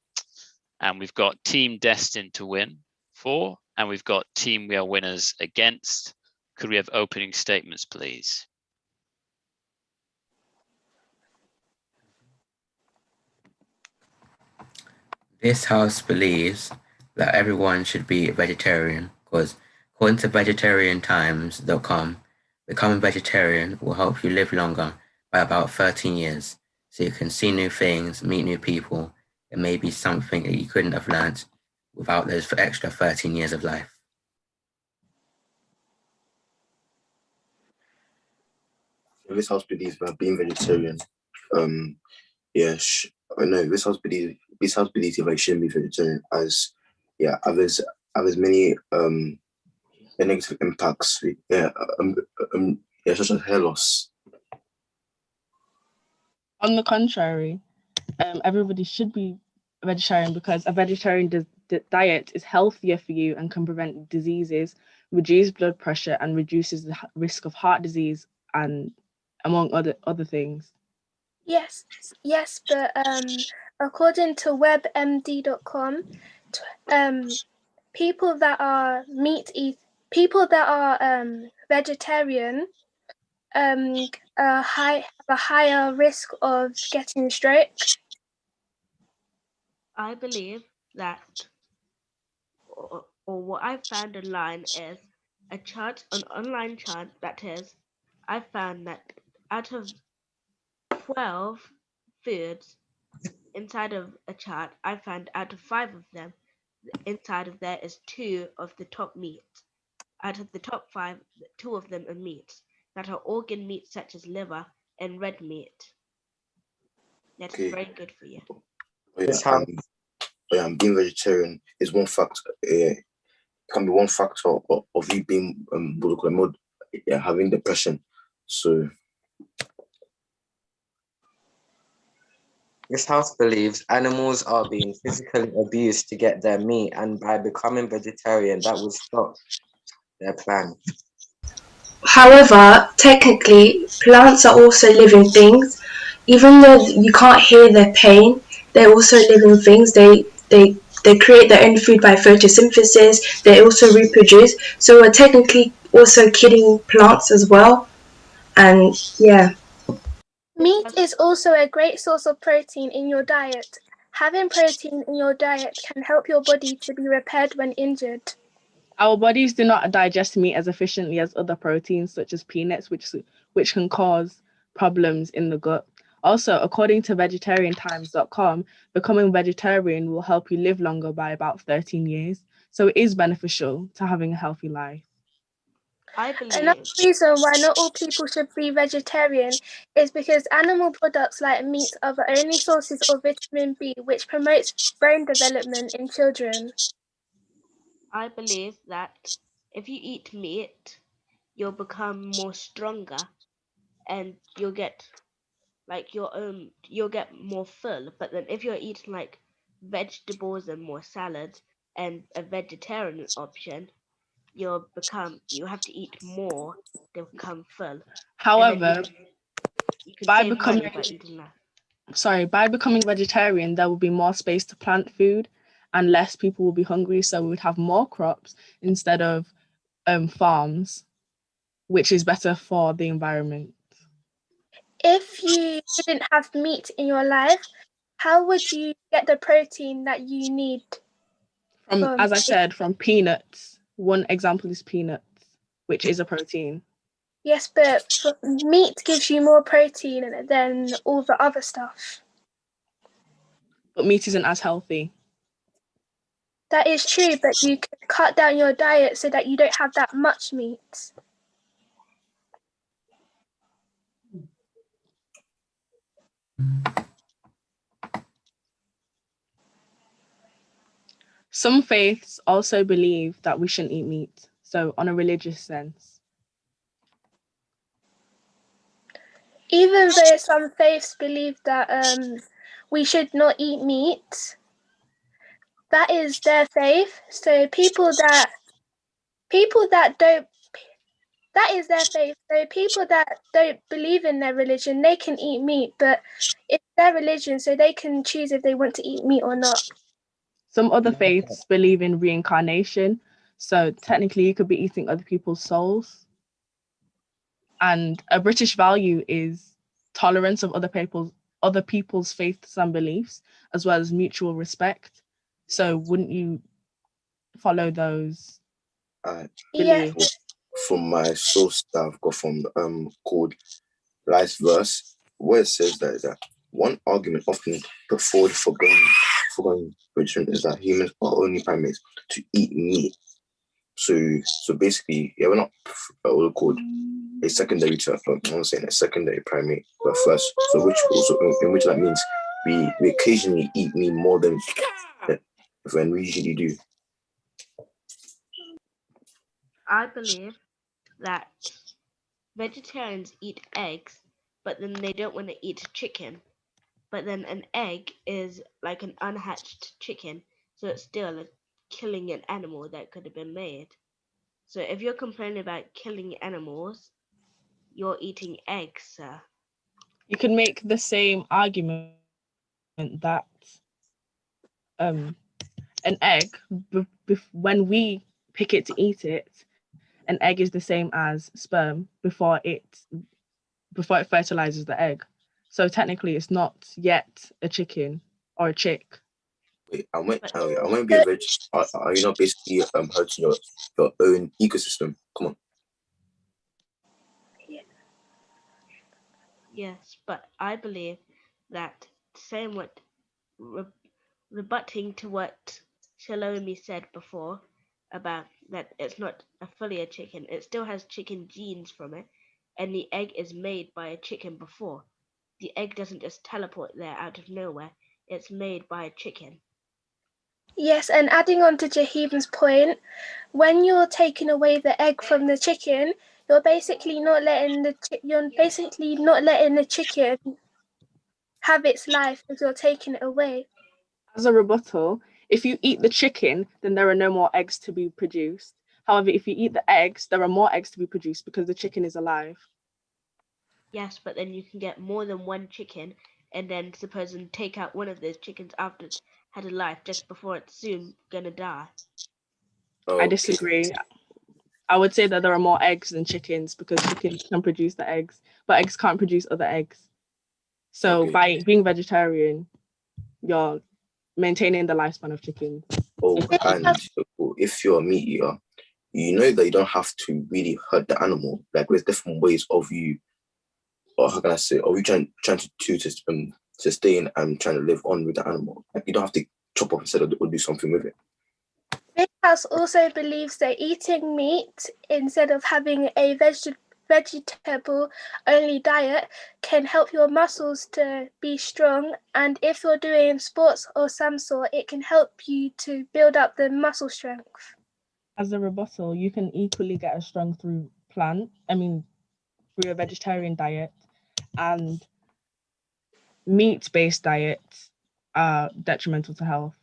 And we've got team destined to win for, and we've got team we are winners against. Could we have opening statements, please? This house believes that everyone should be a vegetarian because, according to vegetariantimes.com, becoming vegetarian will help you live longer by about 13 years. So you can see new things, meet new people, and maybe something that you couldn't have learned without those extra 13 years of life. This house believes that being vegetarian, this house believes that shouldn't be vegetarian as others many negative impacts, such as hair loss. On the contrary, everybody should be a vegetarian because a vegetarian diet is healthier for you and can prevent diseases, reduce blood pressure, and reduces the risk of heart disease, and among other things. Yes, but according to WebMD.com, people that are vegetarian have a higher risk of getting stroke. I believe that, or what I found online is an online chart that is, I found that out of 12 foods inside of a chart, I found out of 5 of them, inside of there is 2 of the top meats. Out of the top 5, 2 of them are meats that are organ meats such as liver and red meat. That's very good for you. Being vegetarian is one factor. Can be one factor of you being having depression. So this house believes animals are being physically abused to get their meat, and by becoming vegetarian, that will stop their plan. However, technically, plants are also living things. Even though you can't hear their pain, they're also living things. They create their own food by photosynthesis. They also reproduce. So we're technically also killing plants as well. And yeah. Meat is also a great source of protein in your diet. Having protein in your diet can help your body to be repaired when injured. Our bodies do not digest meat as efficiently as other proteins, such as peanuts, which can cause problems in the gut. Also, according to vegetariantimes.com, becoming vegetarian will help you live longer by about 13 years. So it is beneficial to having a healthy life. Another reason why not all people should be vegetarian is because animal products like meat are the only sources of vitamin B, which promotes brain development in children. I believe that if you eat meat, you'll become more stronger, and you'll get more full. But then if you're eating like vegetables and more salads and a vegetarian option, you have to eat more to become full. However, by becoming becoming vegetarian, there will be more space to plant food and less people will be hungry, so we would have more crops instead of farms, which is better for the environment. If you didn't have meat in your life, how would you get the protein that you need? As I said, from peanuts. One example is peanuts, which is a protein. Yes, but meat gives you more protein than all the other stuff. But meat isn't as healthy. That is true, but you can cut down your diet so that you don't have that much meat. Some faiths also believe that we shouldn't eat meat, so on a religious sense. Even though some faiths believe that we should not eat meat, that is their faith. So people that is their faith. So people that don't believe in their religion, they can eat meat, but it's their religion, so they can choose if they want to eat meat or not. Some other faiths believe in reincarnation. So technically you could be eating other people's souls. And a British value is tolerance of other people's faiths and beliefs, as well as mutual respect. So wouldn't you follow those Yeah. beliefs? From my source that I've got from called Life's Verse, where it says that one argument often put forward for going vegetarian is that humans are only primates to eat meat. So basically, yeah, we're not what we're called a secondary I'm saying a secondary primate, but first. So which also in which that means we occasionally eat meat more than we usually do. I believe that vegetarians eat eggs, but then they don't want to eat chicken. But then an egg is like an unhatched chicken, so it's still killing an animal that could have been made. So if you're complaining about killing animals, you're eating eggs, sir. You can make the same argument that an egg, when we pick it to eat it, an egg is the same as sperm before it fertilizes the egg. So technically it's not yet a chicken or a chick. Wait, I won't be a veg. Are you not basically hurting your own ecosystem? Come on. Yes, but I believe that saying what rebutting to what Shalomi said before about that it's not fully a chicken, it still has chicken genes from it, and the egg is made by a chicken before. The egg doesn't just teleport there out of nowhere, it's made by a chicken. Yes, and adding on to Jaheem's point, when you're taking away the egg from the chicken, you're basically not letting the chicken have its life if you're taking it away. As a rebuttal, if you eat the chicken, then there are no more eggs to be produced. However, if you eat the eggs, there are more eggs to be produced because the chicken is alive. Yes, but then you can get more than one chicken, and then suppose and take out one of those chickens after it's had a life just before it's soon gonna die. I disagree. I would say that there are more eggs than chickens because chickens can produce the eggs, but eggs can't produce other eggs. So by being vegetarian, you're maintaining the lifespan of chickens. Oh, and if you're a meat eater, you know that you don't have to really hurt the animal. Like there's different ways of you, or how can I say, of you trying to sustain and trying to live on with the animal. Like you don't have to chop off instead or do something with it. Big House also believes that eating meat instead of having a vegetable only diet can help your muscles to be strong, and if you're doing sports or some sort, it can help you to build up the muscle strength. As a rebuttal, you can equally get as strong through a vegetarian diet, and meat-based diets are detrimental to health.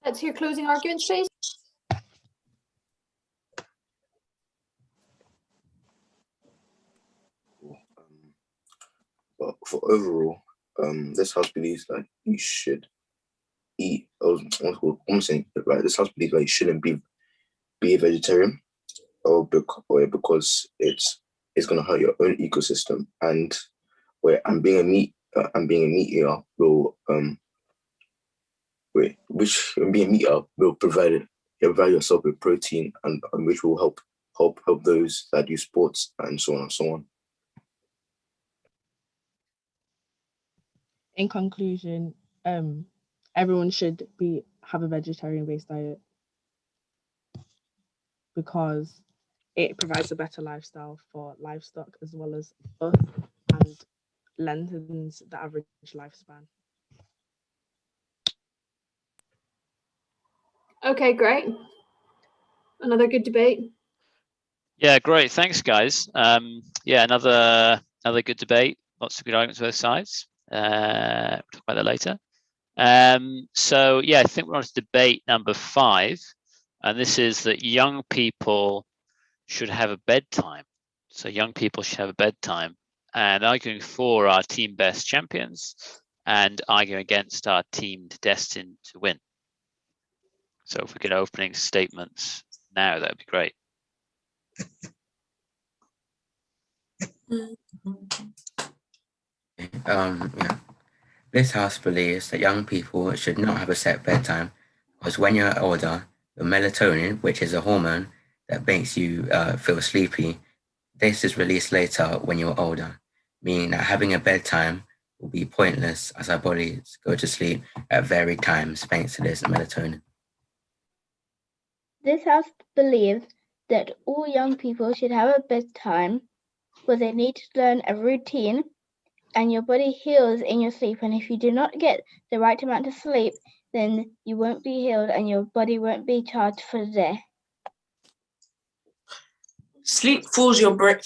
Let's hear closing arguments, please. But for overall, this house believes that you should eat. I'm saying, right? This house believes that you shouldn't be a vegetarian, or because it's going to hurt your own ecosystem, and being a meat eater will provide yourself with protein and which will help those that do sports and so on and so on. In conclusion, everyone should have a vegetarian-based diet because it provides a better lifestyle for livestock as well as us and lengthens the average lifespan. Okay, great. Another good debate. Yeah, great. Thanks, guys. Another good debate. Lots of good arguments on both sides. We'll talk about that later. I think we're on to debate number 5, and this is that young people should have a bedtime. So young people should have a bedtime, and arguing for our team best champions and arguing against our team destined to win. So if we get opening statements now, that'd be great. Yeah. This house believes that young people should not have a set bedtime because when you're older, your melatonin, which is a hormone that makes you feel sleepy, this is released later when you're older, meaning that having a bedtime will be pointless as our bodies go to sleep at varied times thanks to this melatonin. This house believes that all young people should have a bedtime where they need to learn a routine and your body heals in your sleep. And if you do not get the right amount of sleep, then you won't be healed and your body won't be charged for the day. Sleep fuels your brain.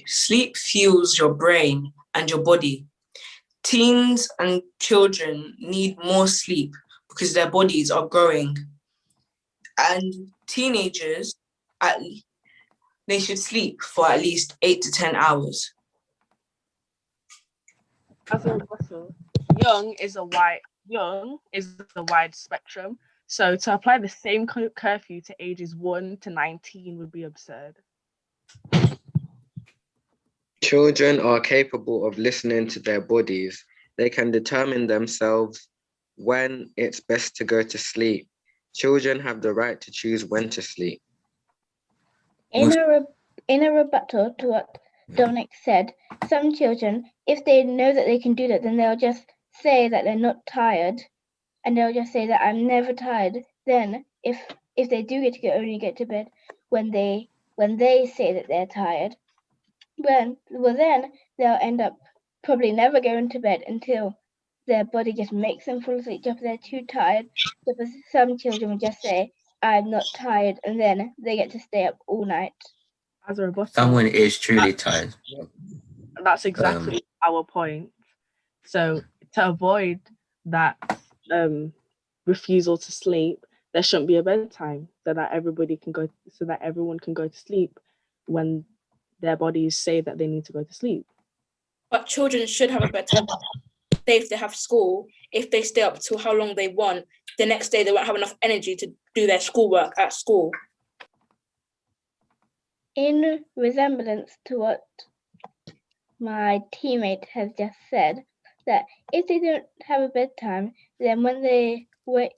Sleep fuels your brain and your body. Teens and children need more sleep because their bodies are growing. And teenagers, they should sleep for at least 8 to 10 hours. As a rebuttal, young is a wide spectrum. So to apply the same curfew to ages 1 to 19 would be absurd. Children are capable of listening to their bodies. They can determine themselves when it's best to go to sleep. Children have the right to choose when to sleep. In a rebuttal to what Dominic said, some children, if they know that they can do that, then they'll just say that they're not tired, and they'll just say that I'm never tired. Then, if they do only get to bed when they say that they're tired, then they'll end up probably never going to bed until their body just makes them fall asleep if they're too tired. Because some children will just say, I'm not tired, and then they get to stay up all night. As a rebuttal, Someone is truly tired. That's exactly our point. So to avoid that refusal to sleep, there shouldn't be a bedtime so that everyone can go to sleep when their bodies say that they need to go to sleep. But children should have a bedtime. Say if they have school, if they stay up till how long they want, the next day they won't have enough energy to do their schoolwork at school. In resemblance to what my teammate has just said, that if they don't have a bedtime, then when they grow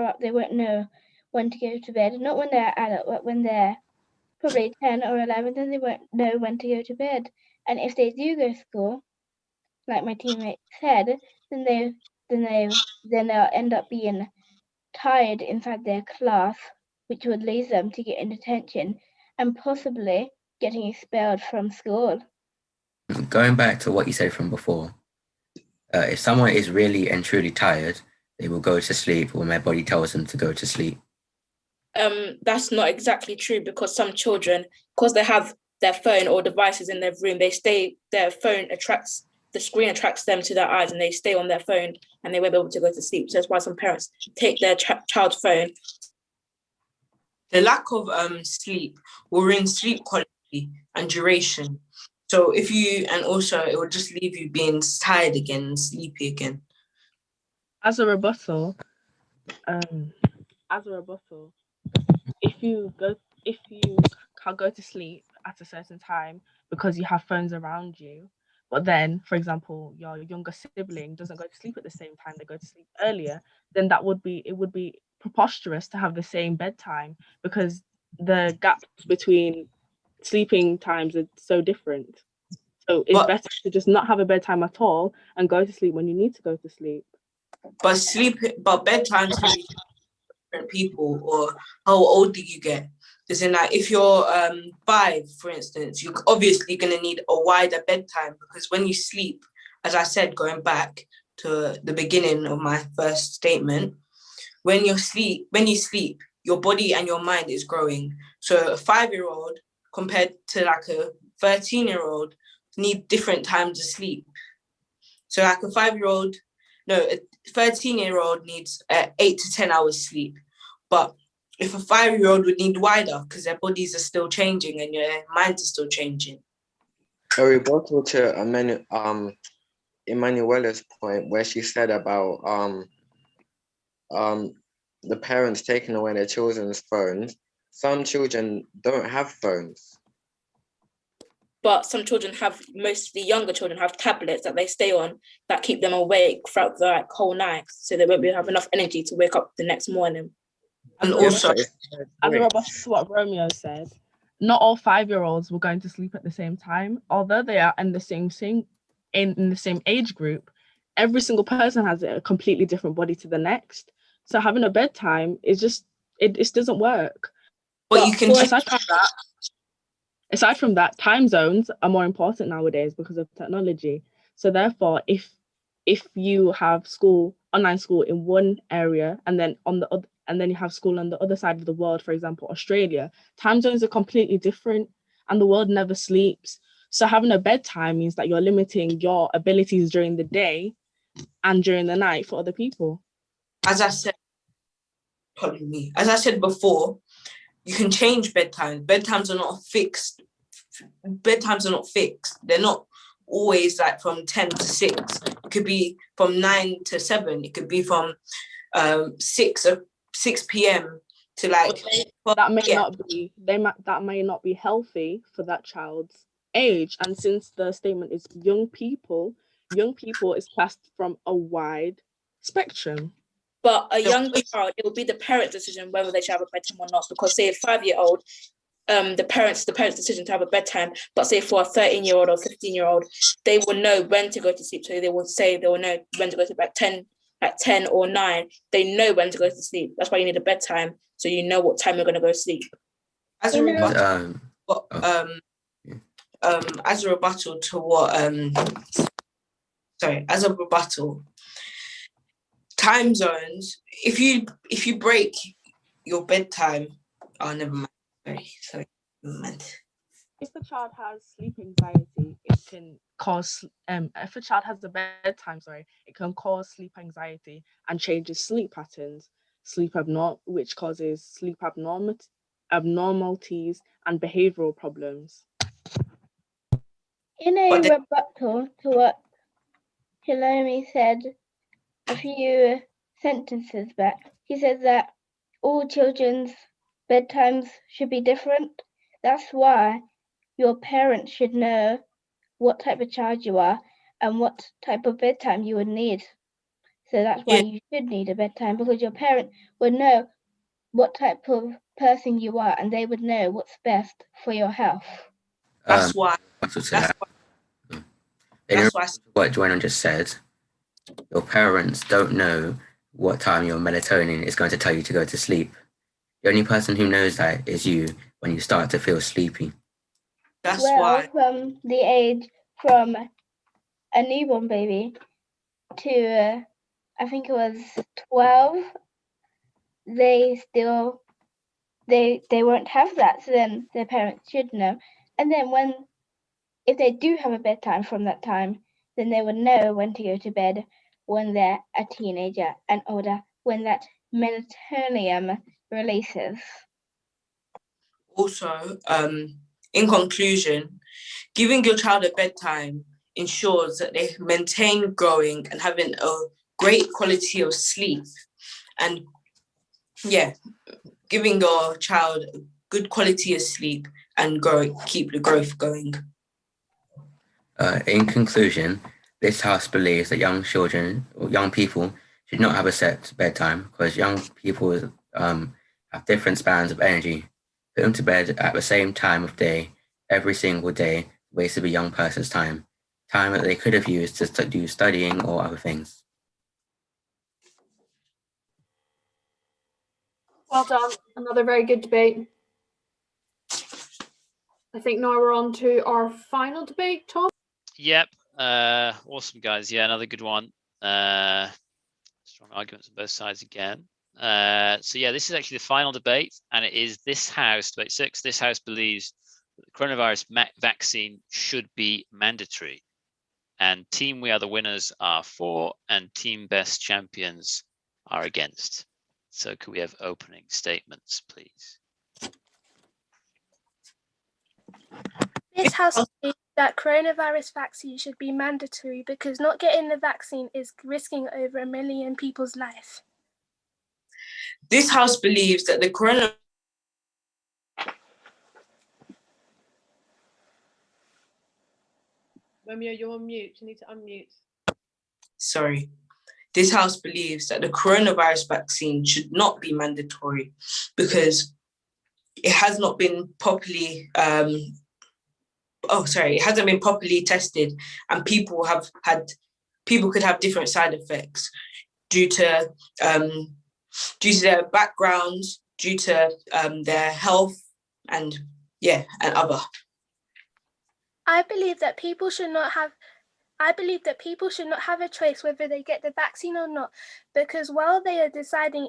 up, they won't know when to go to bed. Not when they're adult, but when they're probably 10 or 11, then they won't know when to go to bed. And if they do go to school, like my teammate said, then they'll end up being tired inside their class, which would lead them to get in detention and possibly getting expelled from school. Going back to what you said from before, if someone is really and truly tired, they will go to sleep when their body tells them to go to sleep. That's not exactly true because some children, because they have their phone or devices in their room, the screen attracts them to their eyes and they stay on their phone and they won't be able to go to sleep. So that's why some parents take their child's phone. The lack of sleep will ruin sleep quality and duration. So it will just leave you being tired again and sleepy again. As a rebuttal, if you can't go to sleep at a certain time because you have phones around you, but then, for example, your younger sibling doesn't go to sleep at the same time, they go to sleep earlier, then it would be preposterous to have the same bedtime because the gaps between sleeping times are so different. So it's better to just not have a bedtime at all and go to sleep when you need to go to sleep. But bedtimes can be different people or how old do you get? Because in that, if you're 5, for instance, you're obviously going to need a wider bedtime because when you sleep, as I said, going back to the beginning of my first statement, when you sleep, your body and your mind is growing. So a 5-year-old compared to like a 13-year-old need different times of sleep. So like a 13-year-old needs 8 to 10 hours sleep. But if a 5-year-old would need wider because their bodies are still changing and your minds are still changing. A rebuttal to Emanuela's point where she said about the parents taking away their children's phones, some children don't have phones. But some children have, most of the younger children have tablets that they stay on that keep them awake throughout the whole night, so they won't have enough energy to wake up the next morning. And Yeah, also, as a robust to what Romeo said, not all 5-year-olds were going to sleep at the same time. Although they are in the same in the same age group, every single person has a completely different body to the next. So having a bedtime is just it doesn't work. but you can Aside from that, time zones are more important nowadays because of technology. So therefore, if you have online school in one area, and then you have school on the other side of the world, for example, Australia, time zones are completely different, and the world never sleeps. So having a bedtime means that you're limiting your abilities during the day and during the night for other people. As I said before, you can change bedtime. Bedtimes are not fixed. They're not always like from 10 to 6. It could be from 9 to 7. It could be from 6 p.m. to like. That may not be healthy for that child's age. And since the statement is young people is classed from a wide spectrum. But a younger child, it will be the parent's decision whether they should have a bedtime or not. Because say a 5-year-old, the parents' decision to have a bedtime. But say for a 13-year-old or 15-year-old, they will know when to go to sleep. So they will know when to go to bed at 10 or 9. They know when to go to sleep. That's why you need a bedtime, so you know what time you're going to go to sleep. As a rebuttal to what time zones, if you break your bedtime, never mind. Sorry. If the child has sleep anxiety, it can cause if a child has a bedtime, it can cause sleep anxiety and changes sleep patterns, which causes sleep abnormalities and behavioral problems. In a rebuttal to what Hilomi said a few sentences back, he said that all children's bedtimes should be different. That's why your parents should know what type of child you are and what type of bedtime you would need. So that's why you should need a bedtime, because your parent would know what type of person you are and they would know what's best for your health. That's why. What Joanna just said, your parents don't know what time your melatonin is going to tell you to go to sleep. The only person who knows that is you when you start to feel sleepy. That's why. From the age from a newborn baby to I think it was 12, they won't have that. So then their parents should know. And then if they do have a bedtime from that time, then they would know when to go to bed when they're a teenager and older, when that melatonin releases. Also, in conclusion, giving your child a bedtime ensures that they maintain growing and having a great quality of sleep. And giving your child a good quality of sleep and keep the growth going. In conclusion, this house believes that young children or young people should not have a set bedtime because young people have different spans of energy. Put them to bed at the same time of day every single day wasted a young person's time that they could have used to do studying or other things. Well done. Another very good debate. I think now we're on to our final debate, Tom. Yep. Awesome, guys. Yeah, another good one. Strong arguments on both sides again. So yeah, this is actually the final debate, and it is this house, debate 6. This house believes that the coronavirus vaccine should be mandatory. And Team We Are the Winners are for, and Team Best Champions are against. So could we have opening statements, please? This house believes that coronavirus vaccine should be mandatory because not getting the vaccine is risking over 1 million people's life. This House believes that the coronavirus. Romeo, you're on mute. You need to unmute. Sorry. This House believes that the coronavirus vaccine should not be mandatory because it has not been properly it hasn't been properly tested, and people could have different side effects due to their backgrounds, due to their health, and other. I believe that people should not have a choice whether they get the vaccine or not, because while they are deciding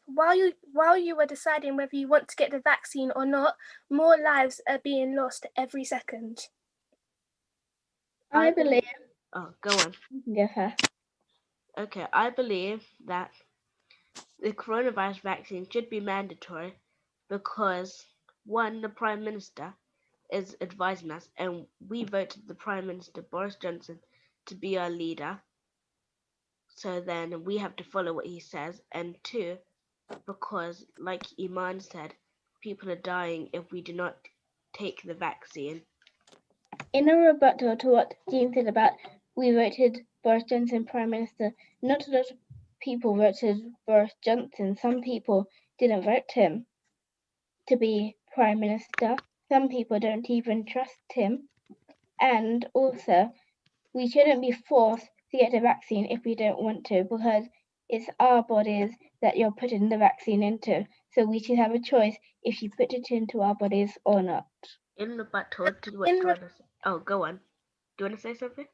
while you are deciding whether you want to get the vaccine or not, more lives are being lost every second. I believe. Oh, go on. Yeah. Okay, I believe that the coronavirus vaccine should be mandatory because, one, the Prime Minister is advising us, and we voted the Prime Minister Boris Johnson to be our leader. So then we have to follow what he says. And two, because like Iman said, people are dying if we do not take the vaccine. In a rebuttal to what Jean said about we voted Boris Johnson Prime Minister, not a lot of people voted Boris Johnson. Some people didn't vote him to be Prime Minister. Some people don't even trust him. And also, we shouldn't be forced to get a vaccine if we don't want to, because it's our bodies that you're putting the vaccine into. So we should have a choice if you put it into our bodies or not. In rebuttal to what oh, go on. Do you want to say something?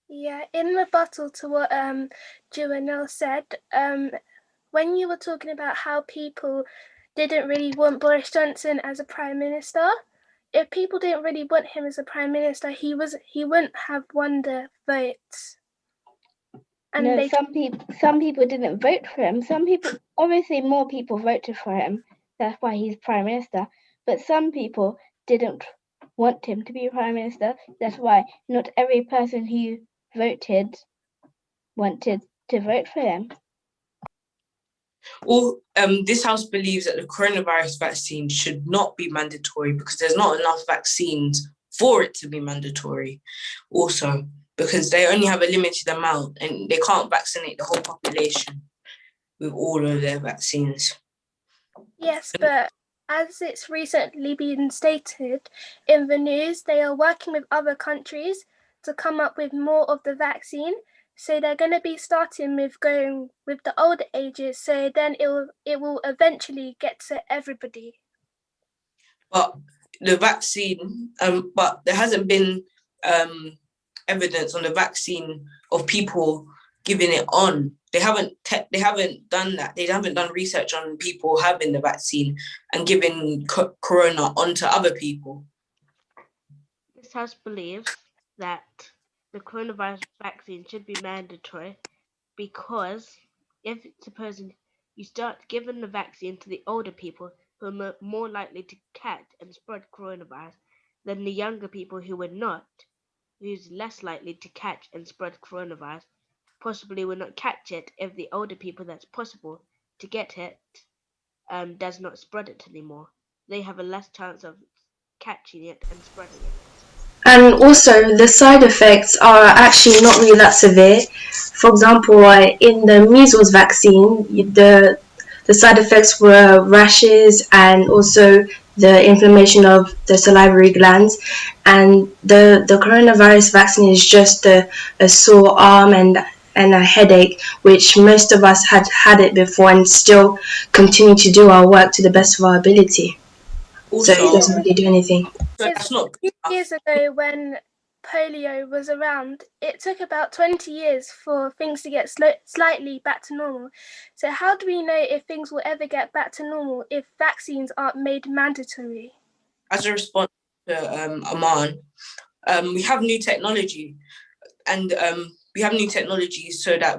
Yeah, in rebuttal to what Joanelle said, when you were talking about how people didn't really want Boris Johnson as a Prime Minister, if people didn't really want him as a Prime Minister, he wouldn't have won the votes. And no, some people didn't vote for him. Some people, obviously more people voted for him. That's why he's Prime Minister. But some people didn't want him to be Prime Minister. That's why not every person who voted wanted to vote for him. Well, this House believes that the coronavirus vaccine should not be mandatory because there's not enough vaccines for it to be mandatory. Also, because they only have a limited amount and they can't vaccinate the whole population with all of their vaccines. Yes, but as it's recently been stated in the news, they are working with other countries to come up with more of the vaccine. So they're going to be starting with going with the older ages. So then it will eventually get to everybody. But the vaccine, but there hasn't been evidence on the vaccine of people giving it on. They haven't done that. They haven't done research on people having the vaccine and giving corona onto other people. This House believes that the coronavirus vaccine should be mandatory because if supposing you start giving the vaccine to the older people who are more likely to catch and spread coronavirus than the younger people who are not, who's less likely to catch and spread coronavirus, possibly will not catch it if the older people that's possible to get it does not spread it anymore. They have a less chance of catching it and spreading it. And also, the side effects are actually not really that severe. For example, in the measles vaccine, the side effects were rashes and also the inflammation of the salivary glands. And the coronavirus vaccine is just a sore arm and a headache, which most of us had it before and still continue to do our work to the best of our ability. Also, so it doesn't really do anything. That's not a few years ago when polio was around, it took about 20 years for things to get slightly back to normal. So how do we know if things will ever get back to normal if vaccines aren't made mandatory? As a response to Aman, we have new technology, and we have new technology so that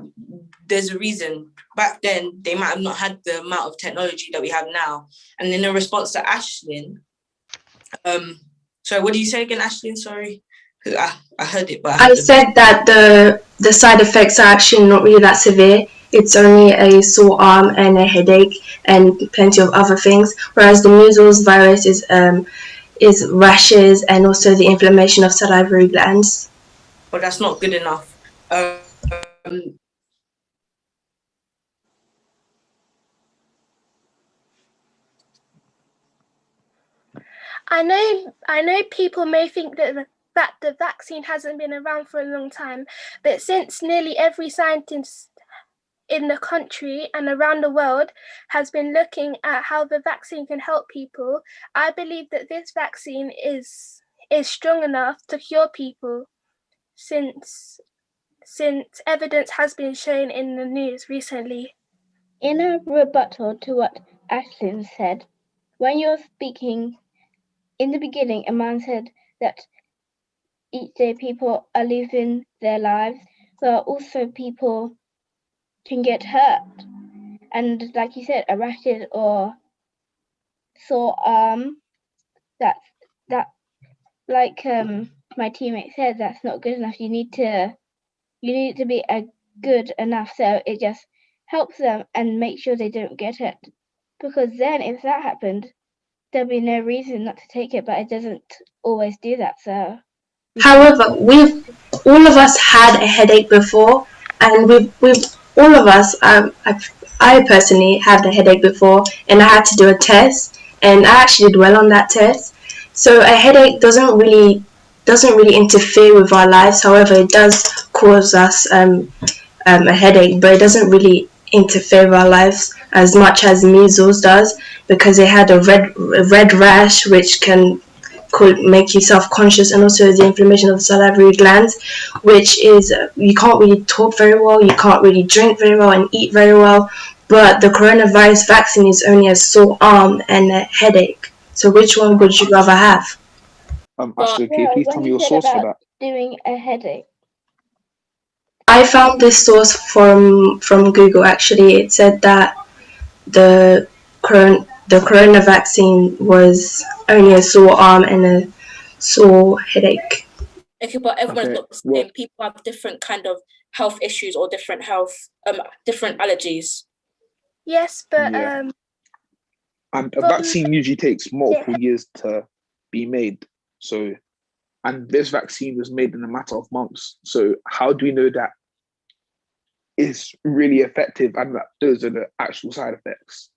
there's a reason. Back then, they might have not had the amount of technology that we have now. And in a response to Ashlyn, sorry, what did you say again, Ashlyn? Sorry, because I heard it, but I said that the side effects are actually not really that severe. it's only a sore arm and a headache and plenty of other things, whereas the measles virus is rashes and also the inflammation of salivary glands. But that's not good enough. I know people may think that the vaccine hasn't been around for a long time, but since nearly every scientist in the country and around the world has been looking at how the vaccine can help people, I believe that this vaccine is strong enough to cure people, since evidence has been shown in the news recently. In a rebuttal to what Ashlyn said, when you're speaking in the beginning, a man said that each day people are losing their lives, but also people can get hurt. And like you said, a rashes or sore arm, that like my teammate said, that's not good enough. You need to be a good enough so it just helps them and make sure they don't get it. Because then if that happened, there'll be no reason not to take it, but it doesn't always do that. So However, all of us had a headache before, and we've all of us. I personally had a headache before, and I had to do a test, and I actually did well on that test. So a headache doesn't really interfere with our lives. However, it does cause us a headache, but it doesn't really interfere with our lives as much as measles does, because it had a red rash which could make you self-conscious, and also the inflammation of the salivary glands, which is you can't really talk very well, you can't really drink very well and eat very well. But the coronavirus vaccine is only a sore arm and a headache. So which one would you rather have? Ashley, can you please tell me your source for that? Doing a headache. I found this source from Google. Actually, it said that the corona vaccine was only a sore arm and a sore headache. Okay, but everyone's not the same. People have different kind of health issues or different different allergies. Yes, but and a vaccine usually takes multiple years to be made. So, and this vaccine was made in a matter of months. So how do we know that it's really effective and that those are the actual side effects?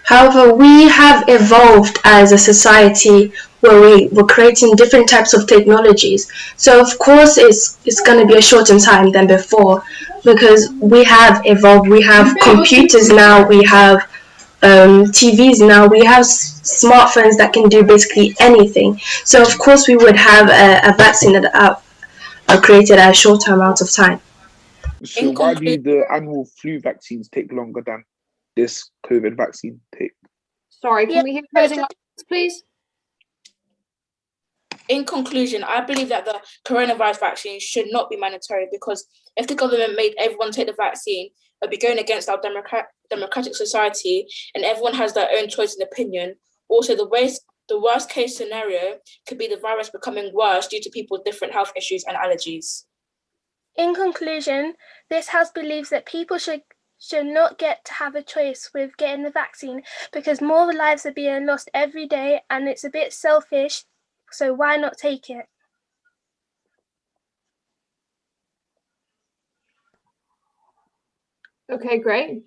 However, we have evolved as a society where we're creating different types of technologies. So of course it's going to be a shorter time than before, because we have evolved. We have computers now, we have TVs now, we have smartphones that can do basically anything. So of course we would have a vaccine that are created at a shorter amount of time. So why do the annual flu vaccines take longer than this COVID vaccine take? Sorry, can we hear closing arguments, please? In conclusion, I believe that the coronavirus vaccine should not be mandatory, because if the government made everyone take the vaccine, it would be going against our democratic society, and everyone has their own choice and opinion. Also, the worst case scenario could be the virus becoming worse due to people's different health issues and allergies. In conclusion, this house believes that people should not get to have a choice with getting the vaccine, because more lives are being lost every day and it's a bit selfish, so why not take it? Okay, great.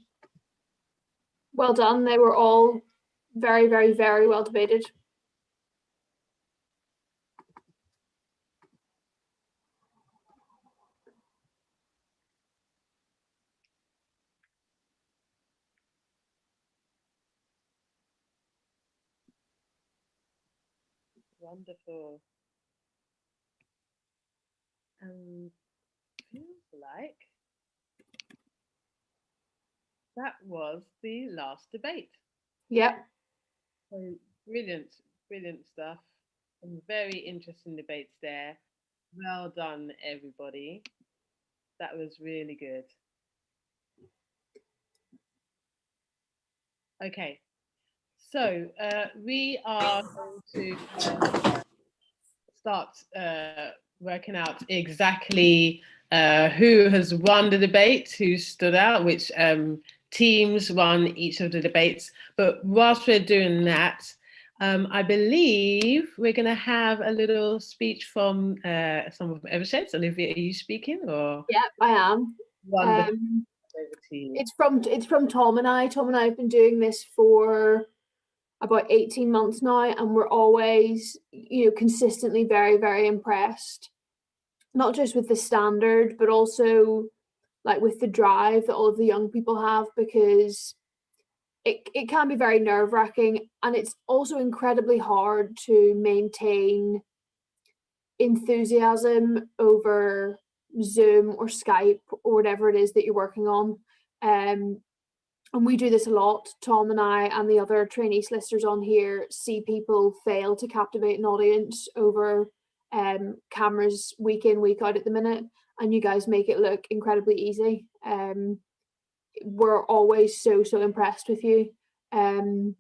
Well done. They were all very, very, very well debated. Wonderful. Feels like that was the last debate. Yep. So brilliant stuff. Some very interesting debates there. Well done, everybody. That was really good. Okay, so we are going to start working out exactly who has won the debate, who stood out, which teams won each of the debates. But whilst we're doing that, I believe we're going to have a little speech from some of Eversheds. Olivia, are you speaking? Or yeah, I am. Wonderful. It's from Tom and I. Tom and I have been doing this for about 18 months now, and we're always, consistently very, very impressed. Not just with the standard, but also like with the drive that all of the young people have, because it can be very nerve-wracking, and it's also incredibly hard to maintain enthusiasm over Zoom or Skype or whatever it is that you're working on. And we do this a lot. Tom and I and the other trainee solicitors on here see people fail to captivate an audience over cameras week in, week out at the minute, and you guys make it look incredibly easy. We're always so impressed with you. And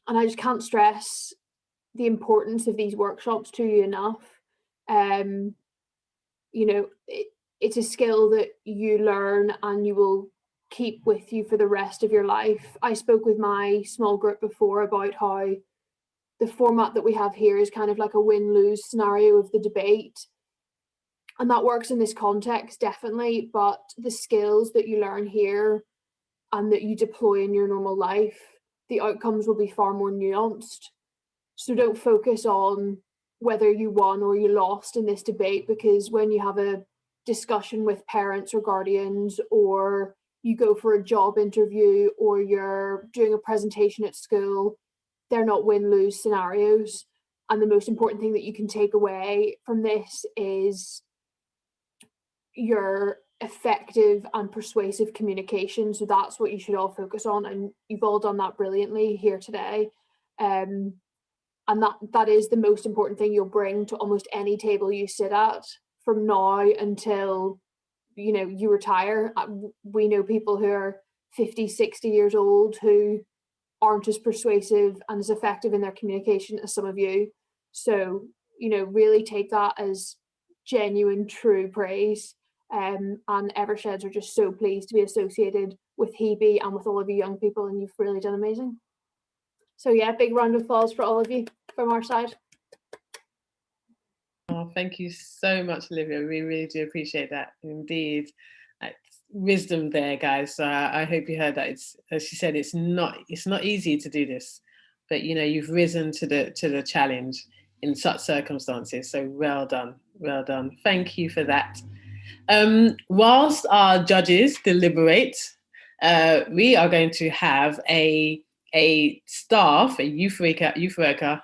I just can't stress the importance of these workshops to you enough. It's a skill that you learn and you will keep with you for the rest of your life. I spoke with my small group before about how the format that we have here is kind of like a win-lose scenario of the debate. And that works in this context, definitely, but the skills that you learn here and that you deploy in your normal life, the outcomes will be far more nuanced. So don't focus on whether you won or you lost in this debate, because when you have a discussion with parents or guardians, or you go for a job interview, or you're doing a presentation at school, they're not win-lose scenarios. And the most important thing that you can take away from this is your effective and persuasive communication. So that's what you should all focus on, and you've all done that brilliantly here today. And that is the most important thing you'll bring to almost any table you sit at from now until you retire. We know people who are 50, 60 years old who aren't as persuasive and as effective in their communication as some of you. So really take that as genuine, true praise. And Eversheds are just so pleased to be associated with HEBE and with all of you young people, and you've really done amazing. So yeah, big round of applause for all of you from our side. Oh, thank you so much, Olivia. We really do appreciate that. Indeed, wisdom there, guys. So I hope you heard that. It's, as she said, it's not easy to do this, but you've risen to the challenge in such circumstances. So well done. Thank you for that. Whilst our judges deliberate, we are going to have a youth worker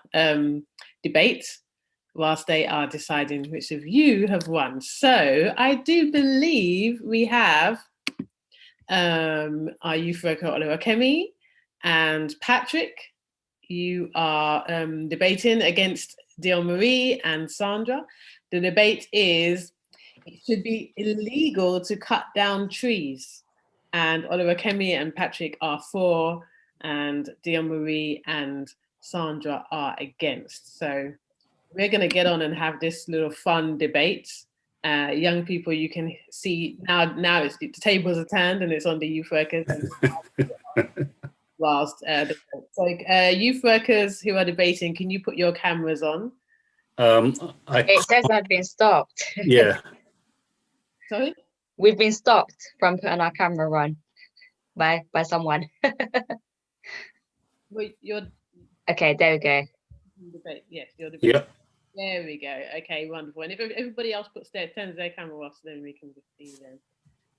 debate whilst they are deciding which of you have won. So I do believe we have our youth worker Oluwakemi and Patrick. You are debating against Dion Marie and Sandra. The debate is, it should be illegal to cut down trees. And Oluwakemi and Patrick are for, and Dion Marie and Sandra are against. So we're going to get on and have this little fun debate. Young people, you can see now it's the tables are turned and it's on the youth workers. Whilst youth workers who are debating, can you put your cameras on? It says I've been stopped. Yeah. Sorry? We've been stopped from putting our camera on by someone. Well, you're okay, there we go. Debate. Yes, you're debating. Yeah. There we go. Okay, wonderful. And if everybody else turns their camera off, then we can just see them.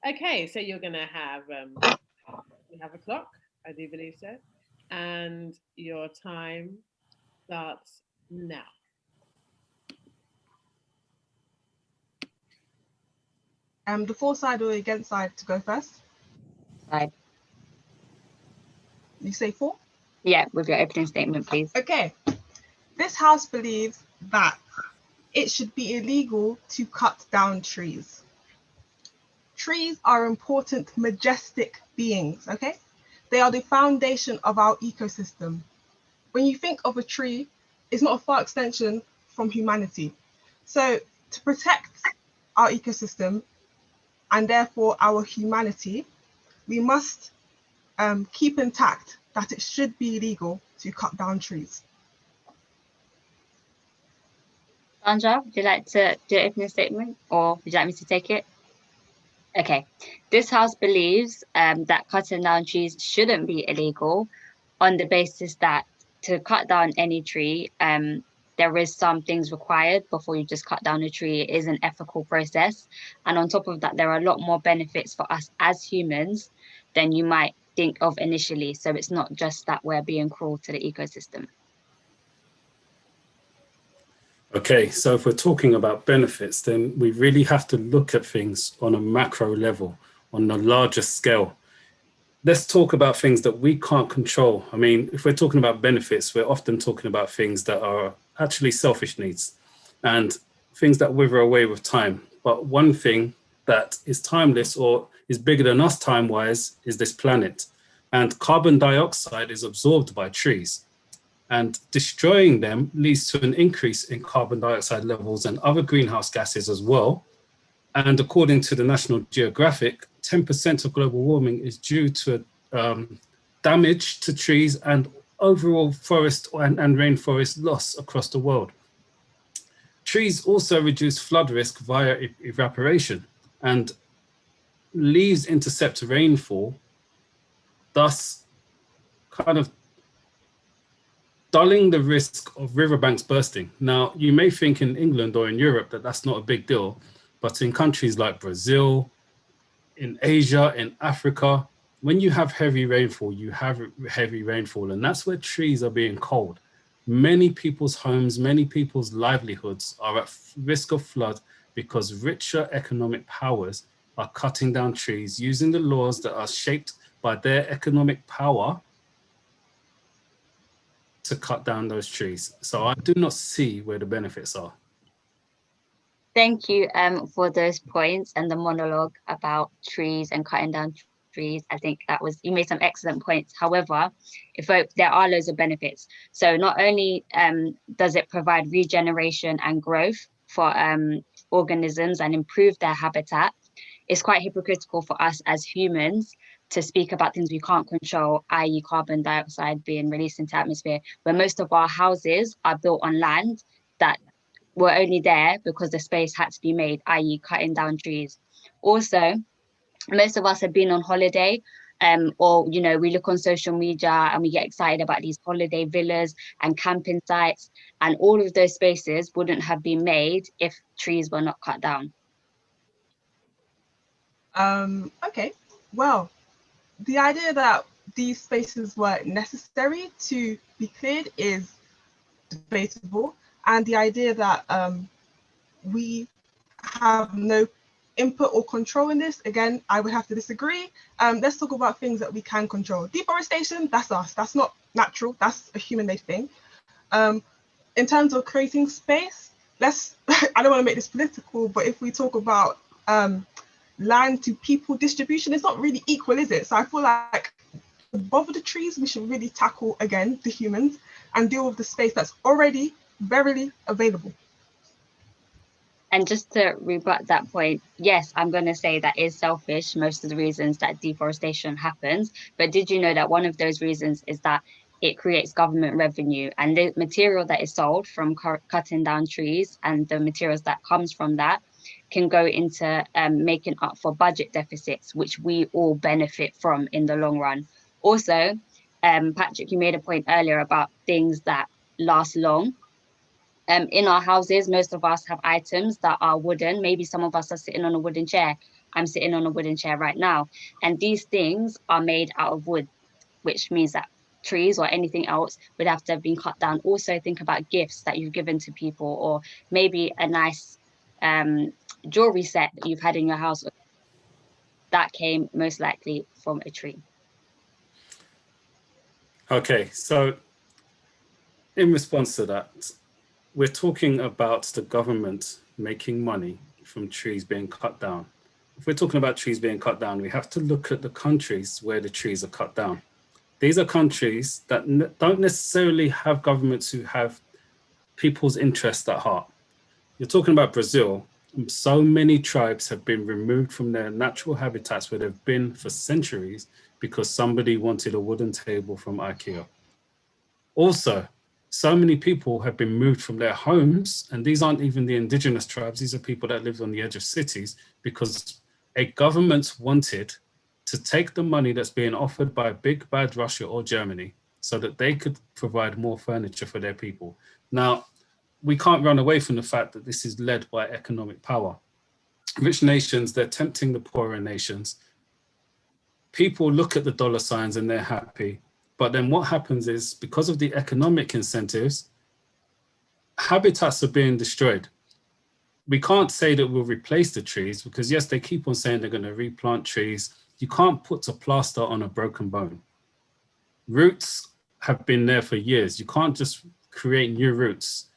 Okay, so you're gonna have you have a clock, I do believe so, and your time starts now. The for side or against side to go first? Side. You say for? Yeah, with your opening statement, please. Okay. This house believes that it should be illegal to cut down trees. Trees are important, majestic beings, okay? They are the foundation of our ecosystem. When you think of a tree, it's not a far extension from humanity. So to protect our ecosystem, and therefore our humanity, we must keep intact that it should be illegal to cut down trees. Sandra, would you like to do an opening statement, or would you like me to take it? Okay. This House believes that cutting down trees shouldn't be illegal on the basis that to cut down any tree, there is some things required before you just cut down a tree. It is an ethical process. And on top of that, there are a lot more benefits for us as humans than you might think of initially. So it's not just that we're being cruel to the ecosystem. Okay, so if we're talking about benefits, then we really have to look at things on a macro level, on a larger scale. Let's talk about things that we can't control. I mean, if we're talking about benefits, we're often talking about things that are actually selfish needs and things that wither away with time. But one thing that is timeless or is bigger than us time-wise is this planet. And carbon dioxide is absorbed by trees. And destroying them leads to an increase in carbon dioxide levels and other greenhouse gases as well. And according to the National Geographic, 10% of global warming is due to damage to trees and overall forest and rainforest loss across the world. Trees also reduce flood risk via evaporation, and leaves intercept rainfall, thus kind of dulling the risk of riverbanks bursting. Now, you may think in England or in Europe that that's not a big deal, but in countries like Brazil, in Asia, in Africa, when you have heavy rainfall, you have heavy rainfall, and that's where trees are being culled. Many people's homes, many people's livelihoods are at risk of flood because richer economic powers are cutting down trees using the laws that are shaped by their economic power to cut down those trees. So I do not see where the benefits are. Thank you for those points and the monologue about trees and cutting down trees. I think that was, you made some excellent points. However, there are loads of benefits. So not only does it provide regeneration and growth for organisms and improve their habitat, it's quite hypocritical for us as humans to speak about things we can't control, i.e. carbon dioxide being released into the atmosphere, when most of our houses are built on land that were only there because the space had to be made, i.e. cutting down trees. Also, most of us have been on holiday, or, you know, we look on social media and we get excited about these holiday villas and camping sites, and all of those spaces wouldn't have been made if trees were not cut down. Okay, well, the idea that these spaces were necessary to be cleared is debatable, and the idea that we have no input or control in this, again, I would have to disagree. Let's talk about things that we can control. Deforestation, that's us. That's not natural. That's a human-made thing. In terms of creating space, I don't want to make this political, but if we talk about land to people distribution, it's not really equal, is it? So I feel like above the trees, we should really tackle, again, the humans and deal with the space that's already verily available. And just to rebut that point, yes, I'm going to say that is selfish, most of the reasons that deforestation happens. But did you know that one of those reasons is that it creates government revenue, and the material that is sold from cutting down trees and the materials that comes from that can go into making up for budget deficits, which we all benefit from in the long run. Also, Patrick, you made a point earlier about things that last long. In our houses, most of us have items that are wooden. Maybe some of us are sitting on a wooden chair. I'm sitting on a wooden chair right now. And these things are made out of wood, which means that trees or anything else would have to have been cut down. Also, think about gifts that you've given to people, or maybe a nice jewelry set that you've had in your house. That came most likely from a tree. Okay, so in response to that, we're talking about the government making money from trees being cut down. If we're talking about trees being cut down, we have to look at the countries where the trees are cut down. These are countries that don't necessarily have governments who have people's interests at heart. You're talking about Brazil. So many tribes have been removed from their natural habitats where they've been for centuries because somebody wanted a wooden table from IKEA. Also, so many people have been moved from their homes, and these aren't even the indigenous tribes, these are people that live on the edge of cities, because a government wanted to take the money that's being offered by big bad Russia or Germany so that they could provide more furniture for their people. Now, we can't run away from the fact that this is led by economic power. Rich nations, they're tempting the poorer nations. People look at the dollar signs and they're happy. But then what happens is, because of the economic incentives, habitats are being destroyed. We can't say that we'll replace the trees because yes, they keep on saying they're going to replant trees. You can't put a plaster on a broken bone. Roots have been there for years. You can't just create new roots.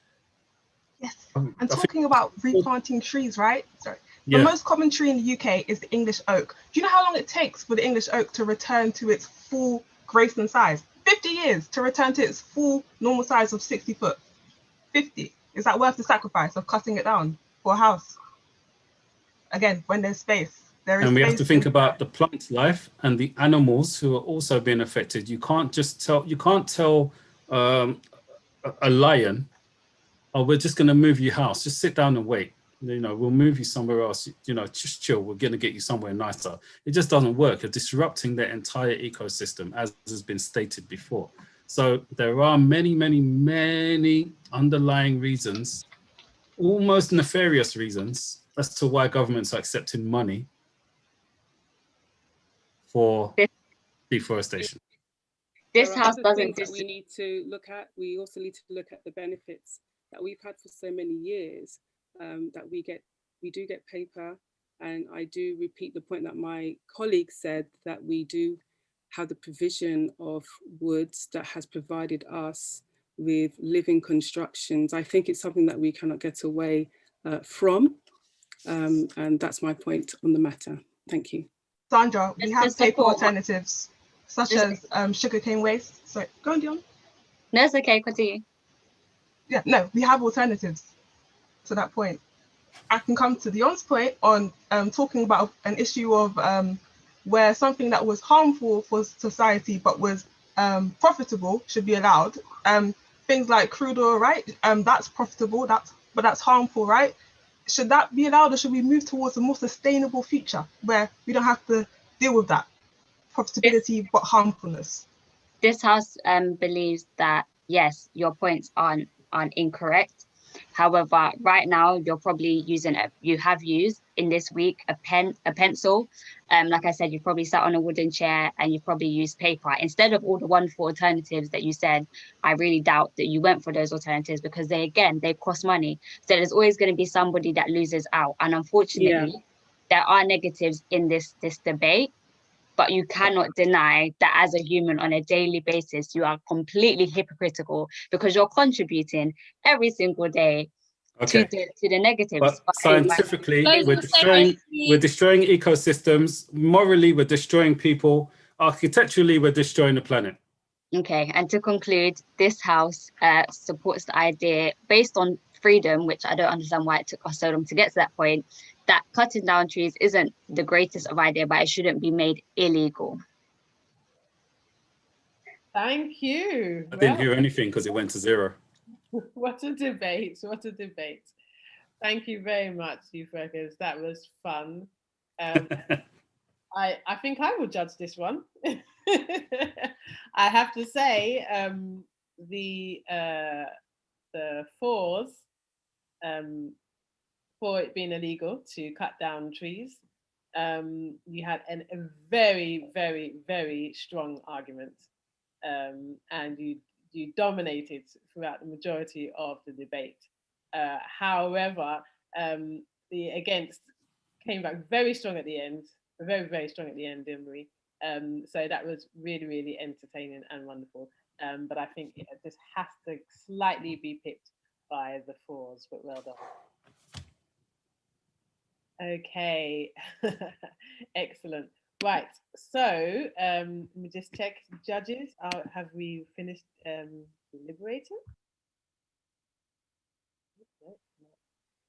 Yes, and talking about replanting trees, right? Sorry. The Yeah. most common tree in the UK is the English oak. Do you know how long it takes for the English oak to return to its full Grayson size? 50 years to return to its full normal size of 60 foot. 50. Is that worth the sacrifice of cutting it down for a house? Again, when there's space. There is And we have to space think in- about the plant life and the animals who are also being affected. You can't tell a lion, oh, we're just going to move your house. Just sit down and wait. You know, we'll move you somewhere else. You know, just chill. We're going to get you somewhere nicer. It just doesn't work. You're disrupting their entire ecosystem, as has been stated before. So there are many, many, many underlying reasons, almost nefarious reasons, as to why governments are accepting money for deforestation. This There are house other doesn't things that we need to look at. We also need to look at the benefits that we've had for so many years, that we do get paper. And I do repeat the point that my colleague said, that we do have the provision of woods that has provided us with living constructions. I think it's something that we cannot get away from. And that's my point on the matter. Thank you. Sandra, we have paper support- alternatives, such as sugarcane waste. Sorry, go on, Dion. No, it's okay, continue. Yeah, no, we have alternatives to that point. I can come to Dion's point on talking about an issue of where something that was harmful for society but was profitable should be allowed. Things like crude oil, right? That's profitable, but that's harmful, right? Should that be allowed, or should we move towards a more sustainable future where we don't have to deal with that profitability but harmfulness? This house believes that, yes, your points aren't incorrect. However, right now you're probably you have used in this week a pencil. Like I said, you've probably sat on a wooden chair and you've probably used paper instead of all the wonderful alternatives that you said. I really doubt that you went for those alternatives because they cost money. So there's always going to be somebody that loses out. And unfortunately, there are negatives in this debate. But you cannot deny that as a human on a daily basis, you are completely hypocritical because you're contributing every single day to the negatives. But scientifically, we're destroying ecosystems. Morally, we're destroying people. Architecturally, we're destroying the planet. Okay, and to conclude, this house supports the idea based on freedom, which I don't understand why it took us so long to get to that point, that cutting down trees isn't the greatest of idea, but it shouldn't be made illegal. Thank you. I didn't hear anything because it went to zero. What a debate. What a debate. Thank you very much, Youth Workers. That was fun. I think I will judge this one. I have to say, the fours, for it being illegal to cut down trees, you had a very, very, very strong argument, and you dominated throughout the majority of the debate. However, the against came back very strong at the end, very, very strong at the end, Marie. So that was really, really entertaining and wonderful. But I think this has to slightly be picked by the fours, but well done. Okay, excellent. Right, so let me just check. Judges, have we finished deliberating?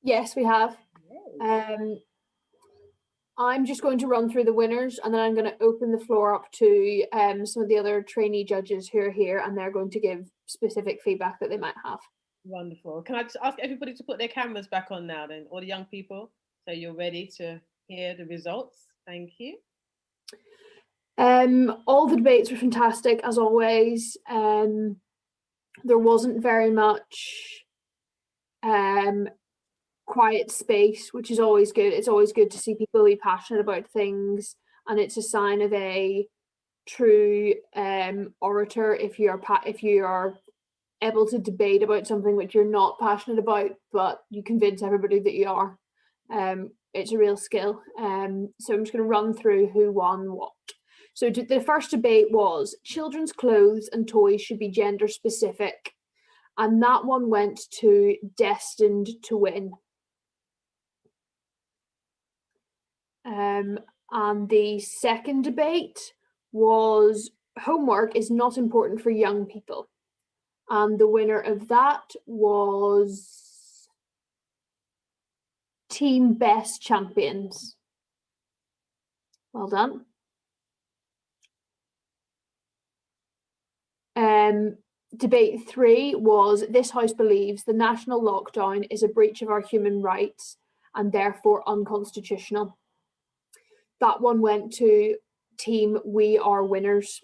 Yes, we have. I'm just going to run through the winners, and then I'm going to open the floor up to some of the other trainee judges who are here, and they're going to give specific feedback that they might have. Wonderful. Can I just ask everybody to put their cameras back on now then, all the young people, so you're ready to hear the results? Thank you. All the debates were fantastic, as always. There wasn't very much quiet space, which is always good. It's always good to see people be passionate about things, and it's a sign of a true orator if you are able to debate about something which you're not passionate about, but you convince everybody that you are. It's a real skill. So I'm just going to run through who won what. So the first debate was children's clothes and toys should be gender specific, and that one went to Destined to Win. And the second debate was homework is not important for young people, and the winner of that was Team Best Champions. Well done. Debate 3 was this house believes the national lockdown is a breach of our human rights and therefore unconstitutional. That one went to Team We Are Winners.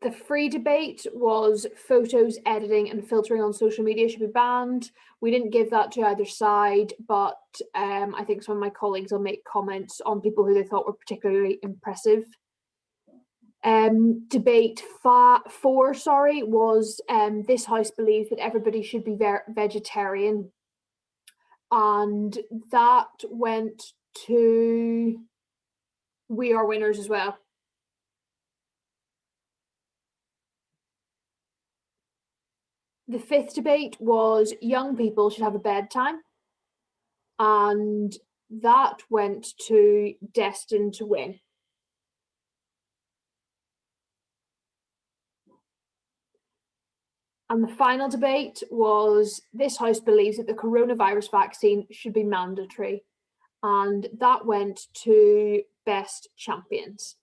The free debate was photos, editing and filtering on social media should be banned. We didn't give that to either side, but I think some of my colleagues will make comments on people who they thought were particularly impressive. Debate 4 was this house believes that everybody should be vegetarian, and that went to We Are Winners as well. The fifth debate was young people should have a bedtime, and that went to Destined to Win. And the final debate was this house believes that the coronavirus vaccine should be mandatory, and that went to Best Champions.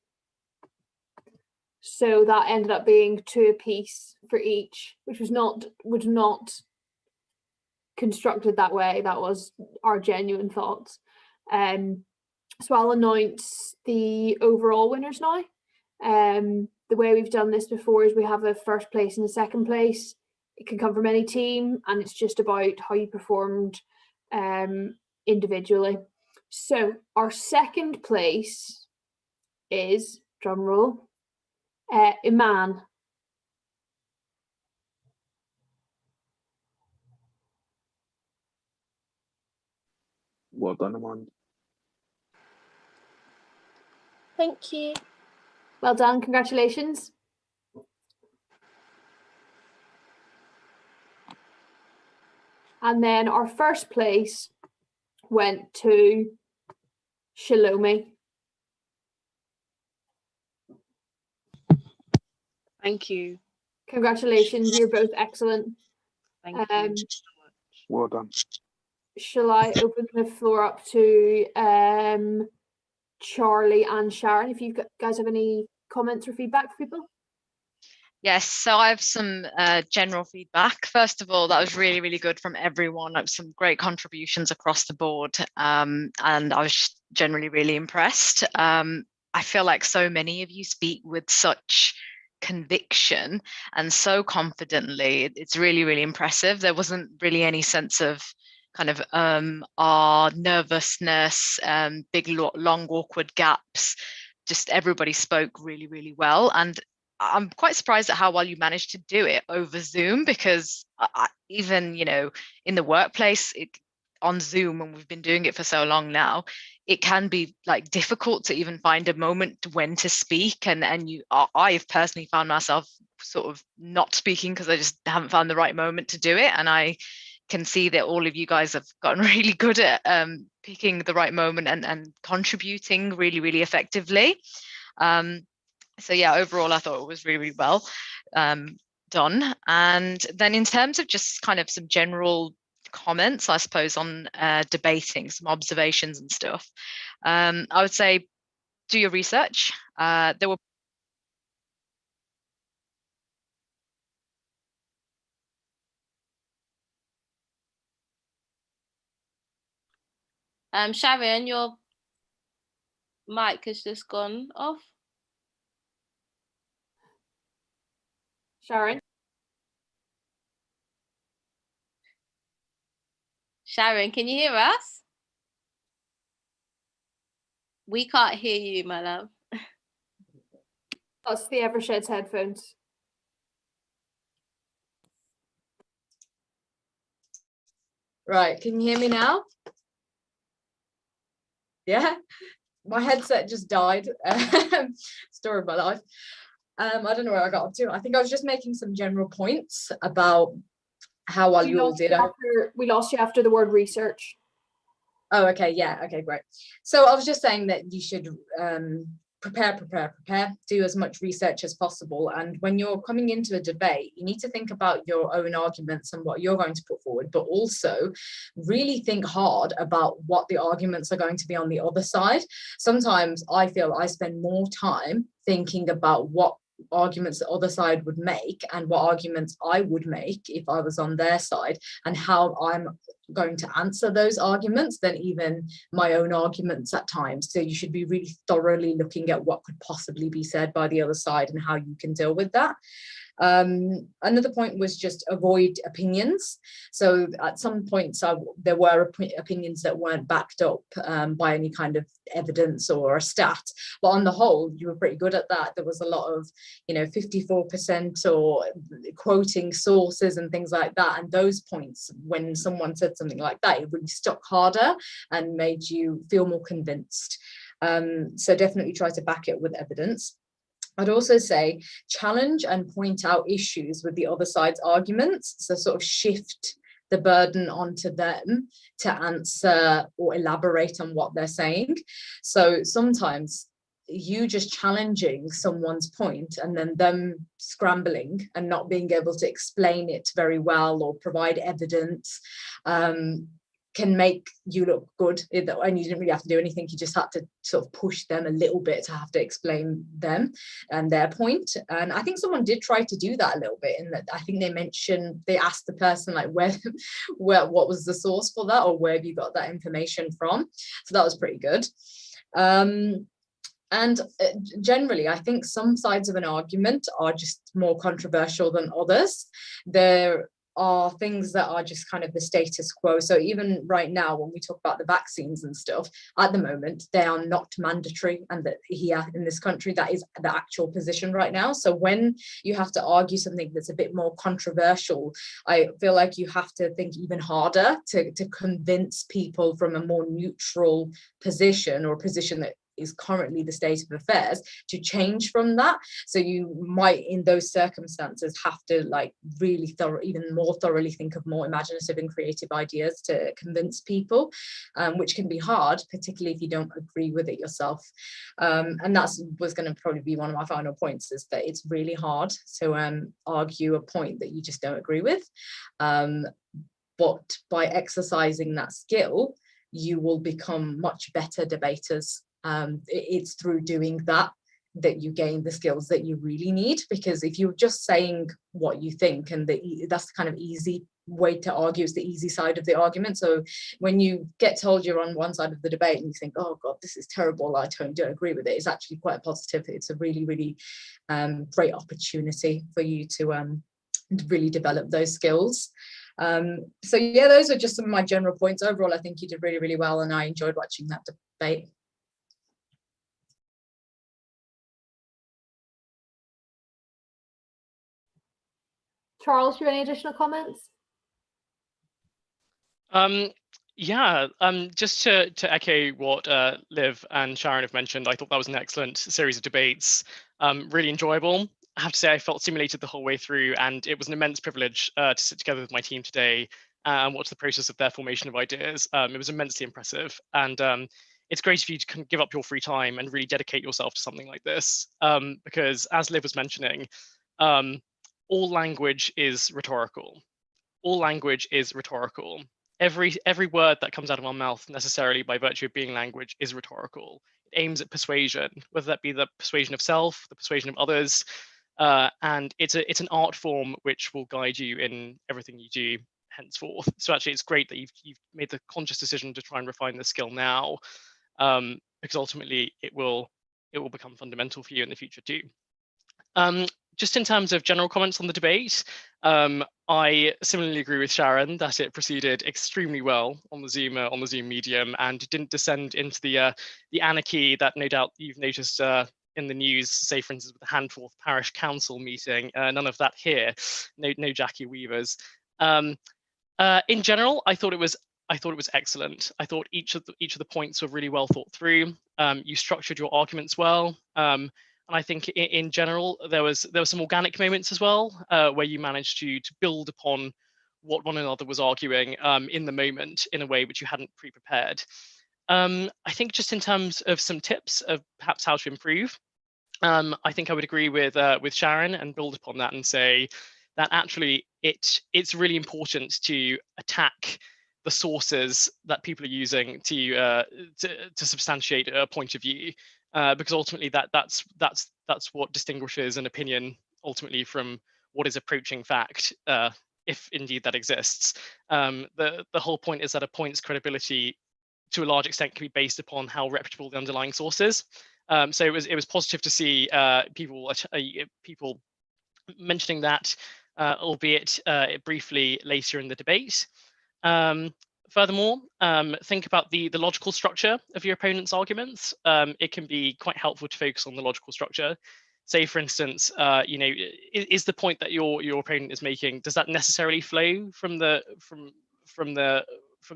So that ended up being 2 apiece for each, which was not constructed that way. That was our genuine thoughts. So I'll announce the overall winners now. The way we've done this before is we have a first place and a second place. It can come from any team, and it's just about how you performed individually. So our second place is, drum roll, Iman. Well done, Iman. Thank you. Well done, congratulations. And then our first place went to Shalomi. Thank you. Congratulations, you're both excellent. Thank you. Well done. Shall I open the floor up to Charlie and Sharon, if you guys have any comments or feedback for people? Yes, so I have some general feedback. First of all, that was really, really good from everyone. Some great contributions across the board, and I was generally really impressed. I feel like so many of you speak with such conviction and so confidently. It's really, really impressive. There wasn't really any sense of kind of nervousness, big, long, awkward gaps. Just everybody spoke really, really well. And I'm quite surprised at how well you managed to do it over Zoom, because even, in the workplace, on Zoom, and we've been doing it for so long now, it can be like difficult to even find a moment when to speak. And I've personally found myself sort of not speaking because I just haven't found the right moment to do it. And I can see that all of you guys have gotten really good at picking the right moment and contributing really, really effectively. So yeah, overall, I thought it was really, really well. done. And then in terms of just kind of some general comments, I suppose, on debating, some observations and stuff, I would say do your research. There were Sharon, your mic has just gone off. Sharon? Sharon, can you hear us? We can't hear you, my love. That's the Eversheds headphones. Right, can you hear me now? Yeah, my headset just died. Story of my life. I don't know where I got up to. I think I was just making some general points about how well you all did. We lost you after the word research. Oh, okay, yeah, okay, great. So I was just saying that you should prepare, do as much research as possible. And when you're coming into a debate, you need to think about your own arguments and what you're going to put forward, but also really think hard about what the arguments are going to be on the other side. Sometimes I feel I spend more time thinking about what arguments the other side would make and what arguments I would make if I was on their side and how I'm going to answer those arguments than even my own arguments at times. So you should be really thoroughly looking at what could possibly be said by the other side and how you can deal with that. Another point was just avoid opinions. So at some points there were opinions that weren't backed up by any kind of evidence or a stat, but on the whole you were pretty good at that. There was a lot of 54% or quoting sources and things like that, and those points, when someone said something like that, it really stuck harder and made you feel more convinced. So definitely try to back it with evidence. I'd also say challenge and point out issues with the other side's arguments. So sort of shift the burden onto them to answer or elaborate on what they're saying. So sometimes you just challenging someone's point and then them scrambling and not being able to explain it very well or provide evidence can make you look good, and you didn't really have to do anything. You just had to sort of push them a little bit to have to explain them and their point. And I think someone did try to do that a little bit, in that I think they asked the person like what was the source for that, or where have you got that information from. So that was pretty good. And generally, I think some sides of an argument are just more controversial than others. There are things that are just kind of the status quo. So even right now, when we talk about the vaccines and stuff, at the moment, they are not mandatory, and that here in this country, that is the actual position right now. So when you have to argue something that's a bit more controversial, I feel like you have to think even harder to convince people from a more neutral position, or a position that is currently the state of affairs, to change from that. So you might, in those circumstances, have to like really even more thoroughly think of more imaginative and creative ideas to convince people, which can be hard, particularly if you don't agree with it yourself. And that's was going to probably be one of my final points, is that it's really hard to argue a point that you just don't agree with. But by exercising that skill, you will become much better debaters. It's through doing that you gain the skills that you really need, because if you're just saying what you think, and that's the kind of easy way to argue, is the easy side of the argument. So when you get told you're on one side of the debate and you think, oh god, this is terrible, I don't agree with it, it's actually quite positive. It's a really, really great opportunity for you to really develop those skills. So yeah, those are just some of my general points. Overall, I think you did really, really well, and I enjoyed watching that debate. Charles, do you have any additional comments? Yeah, just to echo what Liv and Sharon have mentioned, I thought that was an excellent series of debates, really enjoyable. I have to say I felt stimulated the whole way through, and it was an immense privilege to sit together with my team today and watch the process of their formation of ideas. It was immensely impressive, and it's great of you to give up your free time and really dedicate yourself to something like this, because as Liv was mentioning, all language is rhetorical. All language is rhetorical. Every word that comes out of our mouth necessarily by virtue of being language is rhetorical. It aims at persuasion, whether that be the persuasion of self, the persuasion of others, and it's an art form which will guide you in everything you do henceforth. So actually it's great that you've made the conscious decision to try and refine the skill now, because ultimately it will become fundamental for you in the future too. Just in terms of general comments on the debate, I similarly agree with Sharon that it proceeded extremely well on the Zoom medium and didn't descend into the anarchy that no doubt you've noticed in the news, say for instance with the Handforth Parish Council meeting. None of that here. No Jackie Weavers. In general, I thought it was excellent. I thought each of the points were really well thought through. You structured your arguments well. And I think in general, there was some organic moments as well, where you managed to build upon what one another was arguing in the moment in a way which you hadn't pre-prepared. I think just in terms of some tips of perhaps how to improve, I think I would agree with Sharon and build upon that and say that actually it's really important to attack the sources that people are using to substantiate a point of view. Because ultimately that's what distinguishes an opinion ultimately from what is approaching fact, if indeed that exists. The whole point is that a point's credibility to a large extent can be based upon how reputable the underlying source is. So it was positive to see people mentioning that, albeit briefly later in the debate. Furthermore, think about the logical structure of your opponent's arguments. It can be quite helpful to focus on the logical structure. Say, for instance, is the point that your opponent is making, does that necessarily flow from the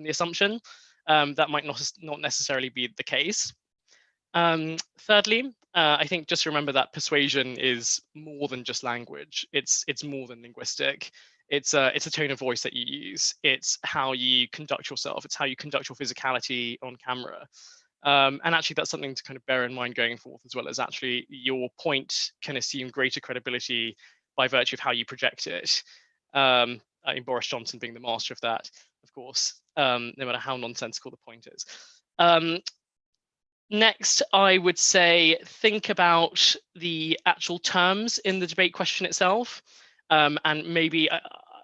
assumption? That might not necessarily be the case. Thirdly, I think just remember that persuasion is more than just language. It's more than linguistic. It's a tone of voice that you use. It's how you conduct yourself. It's how you conduct your physicality on camera. And actually, that's something to kind of bear in mind going forth, as well as actually your point can assume greater credibility by virtue of how you project it. I mean, Boris Johnson being the master of that, of course, no matter how nonsensical the point is. Next, I would say think about the actual terms in the debate question itself. And maybe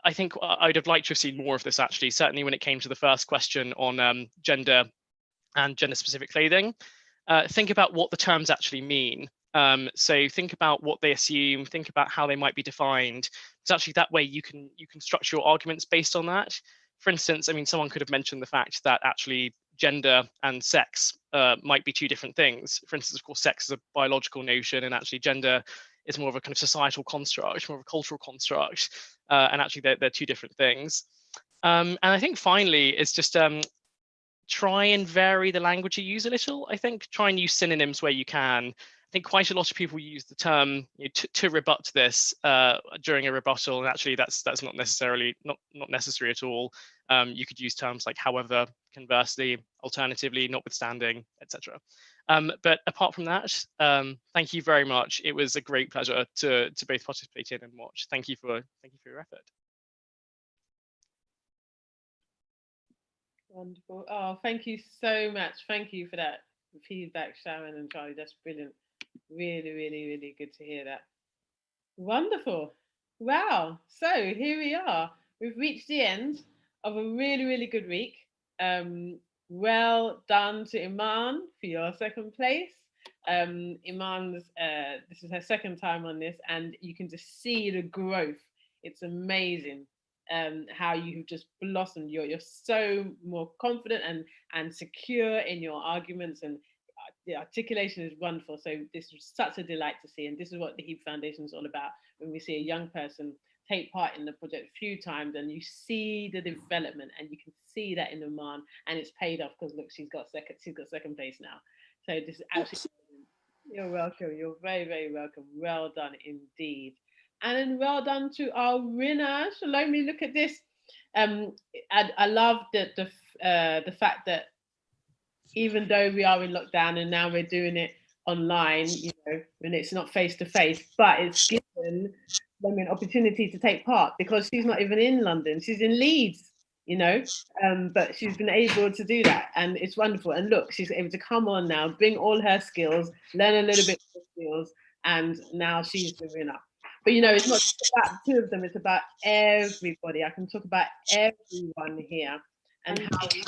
I think I'd have liked to have seen more of this actually, certainly when it came to the first question on gender and gender-specific clothing. Think about what the terms actually mean. So think about what they assume, think about how they might be defined. Because actually that way you can structure your arguments based on that. For instance, I mean, someone could have mentioned the fact that actually gender and sex might be two different things. For instance, of course, sex is a biological notion and actually gender is more of a kind of societal construct, more of a cultural construct. And actually they're two different things. And I think finally, it's just try and vary the language you use a little. I think try and use synonyms where you can. I think quite a lot of people use the term to rebut this during a rebuttal, and actually that's not necessarily not necessary at all. You could use terms like however, conversely, alternatively, notwithstanding, etc. But apart from that, thank you very much. It was a great pleasure to both participate in and watch. Thank you for your effort. Wonderful. Oh, thank you so much. Thank you for that feedback, Sharon and Charlie. That's brilliant. Really, really, really good to hear that. Wonderful. Wow. So here we are. We've reached the end of a really, really good week. Well done to Iman for your second place. Iman's, this is her second time on this, and you can just see the growth. It's amazing. How you've just blossomed. You're so more confident and secure in your arguments, and the articulation is wonderful. So this was such a delight to see, and this is what the HEEB Foundation is all about. When we see a young person take part in the project a few times, and you see the development, and you can see that in Iman, and it's paid off because look, she's got second place now. So this is absolutely. You're welcome. You're very, very welcome. Well done indeed. And then well done to our winner. So let me look at this. I love the fact that even though we are in lockdown and now we're doing it online, you know, when it's not face to face, but it's given opportunity to take part, because she's not even in London, she's in Leeds, you know, but she's been able to do that, and it's wonderful. And look, she's able to come on now, bring all her skills, learn a little bit of skills, and now she's the winner. But you know, it's not just about the two of them, it's about everybody. I can talk about everyone here and how we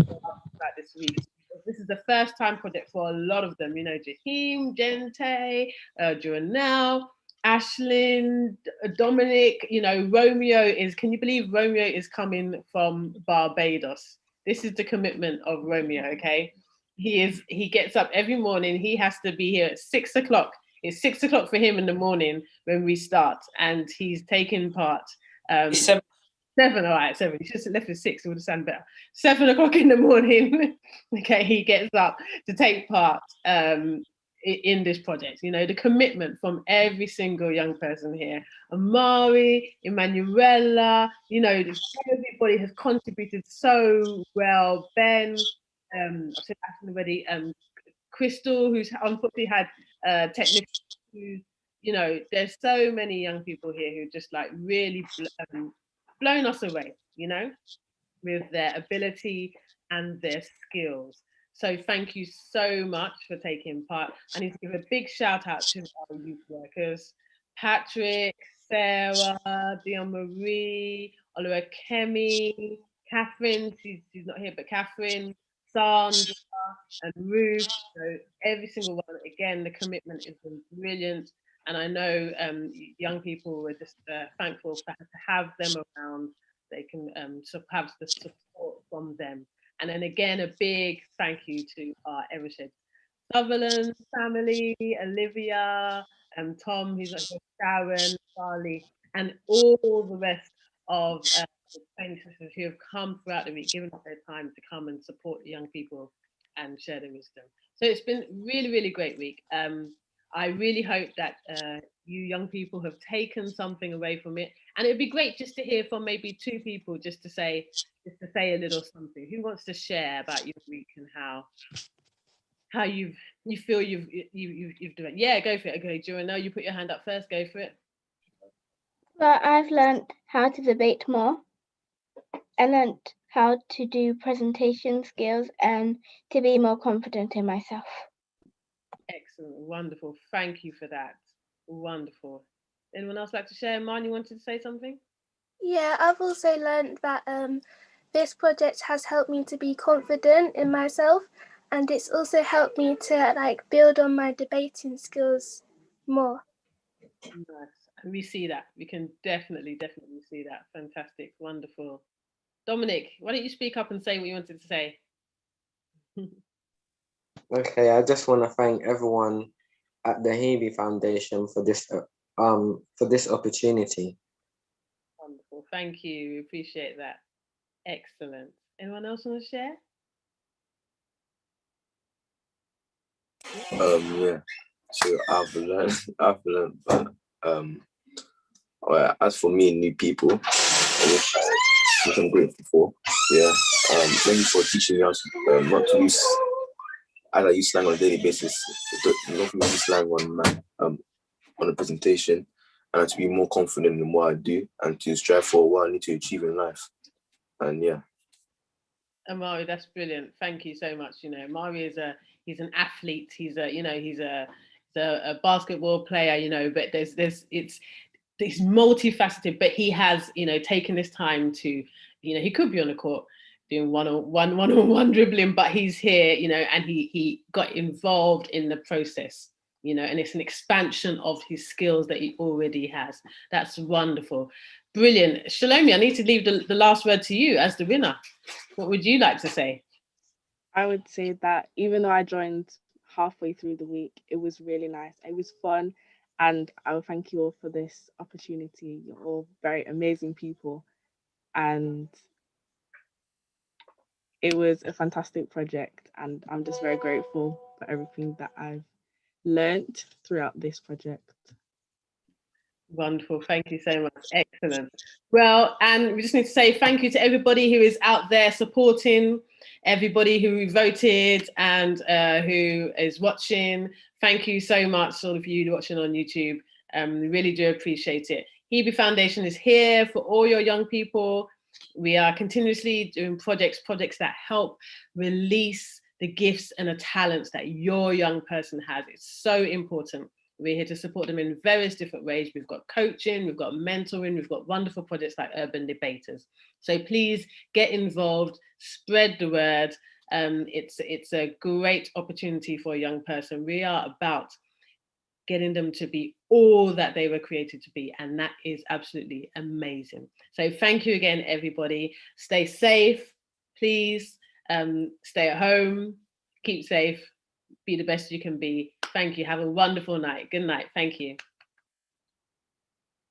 about this week. This is the first time project for a lot of them, you know, Jahim, Gente, Joanelle, Ashlyn, Dominic, you know, Romeo is, can you believe Romeo is coming from Barbados? This is the commitment of Romeo, okay? He gets up every morning, he has to be here at 6 o'clock. It's 6 o'clock for him in the morning when we start, and he's taking part. 7, all right, 7. You should have left at 6, it would have sounded better. 7 o'clock in the morning, okay, he gets up to take part in this project. You know, the commitment from every single young person here. Amari, Emanuela, you know, everybody has contributed so well. Ben, I've said that already, Crystal, who's unfortunately had technical issues. You know, there's so many young people here who just like really blown us away, you know, with their ability and their skills. So thank you so much for taking part. I need to give a big shout out to our youth workers, Patrick, Sarah, Dion Marie, Oluwakemi, Catherine, she's not here, but Catherine, Sandra, and Ruth. So every single one, again, the commitment has been brilliant. And I know young people were just thankful to have them around. They can have the support from them. And then again, a big thank you to our Evershed Sutherland family, Olivia, Tom, who's like Sharon, Charlie, and all the rest of the training sisters who have come throughout the week, given up their time to come and support the young people and share their wisdom. So it's been really, really great week. I really hope that you young people have taken something away from it, and it'd be great just to hear from maybe 2 people, just to say a little something. Who wants to share about your week and how you feel you've done it? Yeah, go for it. Okay, Joanna, you put your hand up first. Go for it. Well, I've learned how to debate more. I learned how to do presentation skills and to be more confident in myself. Excellent, wonderful. Thank you for that. Wonderful. Anyone else like to share? Man, you wanted to say something? Yeah, I've also learned that this project has helped me to be confident in myself, and it's also helped me to like build on my debating skills more. Nice. And we see that. We can definitely see that. Fantastic, wonderful. Dominic, why don't you speak up and say what you wanted to say? Okay, I just want to thank everyone at the Hebe Foundation for this opportunity. Wonderful, thank you. We appreciate that. Excellent. Anyone else want to share? Yeah. So I've learned, but well, as for me, new people, which I'm grateful for. Yeah. Thank you for teaching me how to not to use. As I use slang on a daily basis, not use slang on a presentation, and to be more confident in what I do and to strive for what I need to achieve in life. And yeah. Amari, that's brilliant. Thank you so much. You know, Amari he's an athlete. He's a basketball player. You know, but it's multifaceted. But he has, you know, taken this time to, you know, he could be on the court doing one-on-one dribbling, but he's here, you know, and he got involved in the process, you know, and it's an expansion of his skills that he already has. That's wonderful. Brilliant. Shalomi, I need to leave the last word to you as the winner. What would you like to say? I would say that even though I joined halfway through the week, it was really nice. It was fun. And I will thank you all for this opportunity. You're all very amazing people. And it was a fantastic project, and I'm just very grateful for everything that I've learnt throughout this project. Wonderful, thank you so much. Excellent. Well, and we just need to say thank you to everybody who is out there supporting, everybody who voted and who is watching. Thank you so much, all of you watching on YouTube. We really do appreciate it. Hebe Foundation is here for all your young people. We are continuously doing projects that help release the gifts and the talents that your young person has. It's so important. We're here to support them in various different ways. We've got coaching, we've got mentoring, we've got wonderful projects like Urban Debaters. So please get involved, spread the word. It's a great opportunity for a young person. We are about getting them to be all that they were created to be, and that is absolutely amazing. So thank you again, everybody. Stay safe, please. Stay at home, keep safe, be the best you can be. Thank you. Have a wonderful night. Good night. Thank you.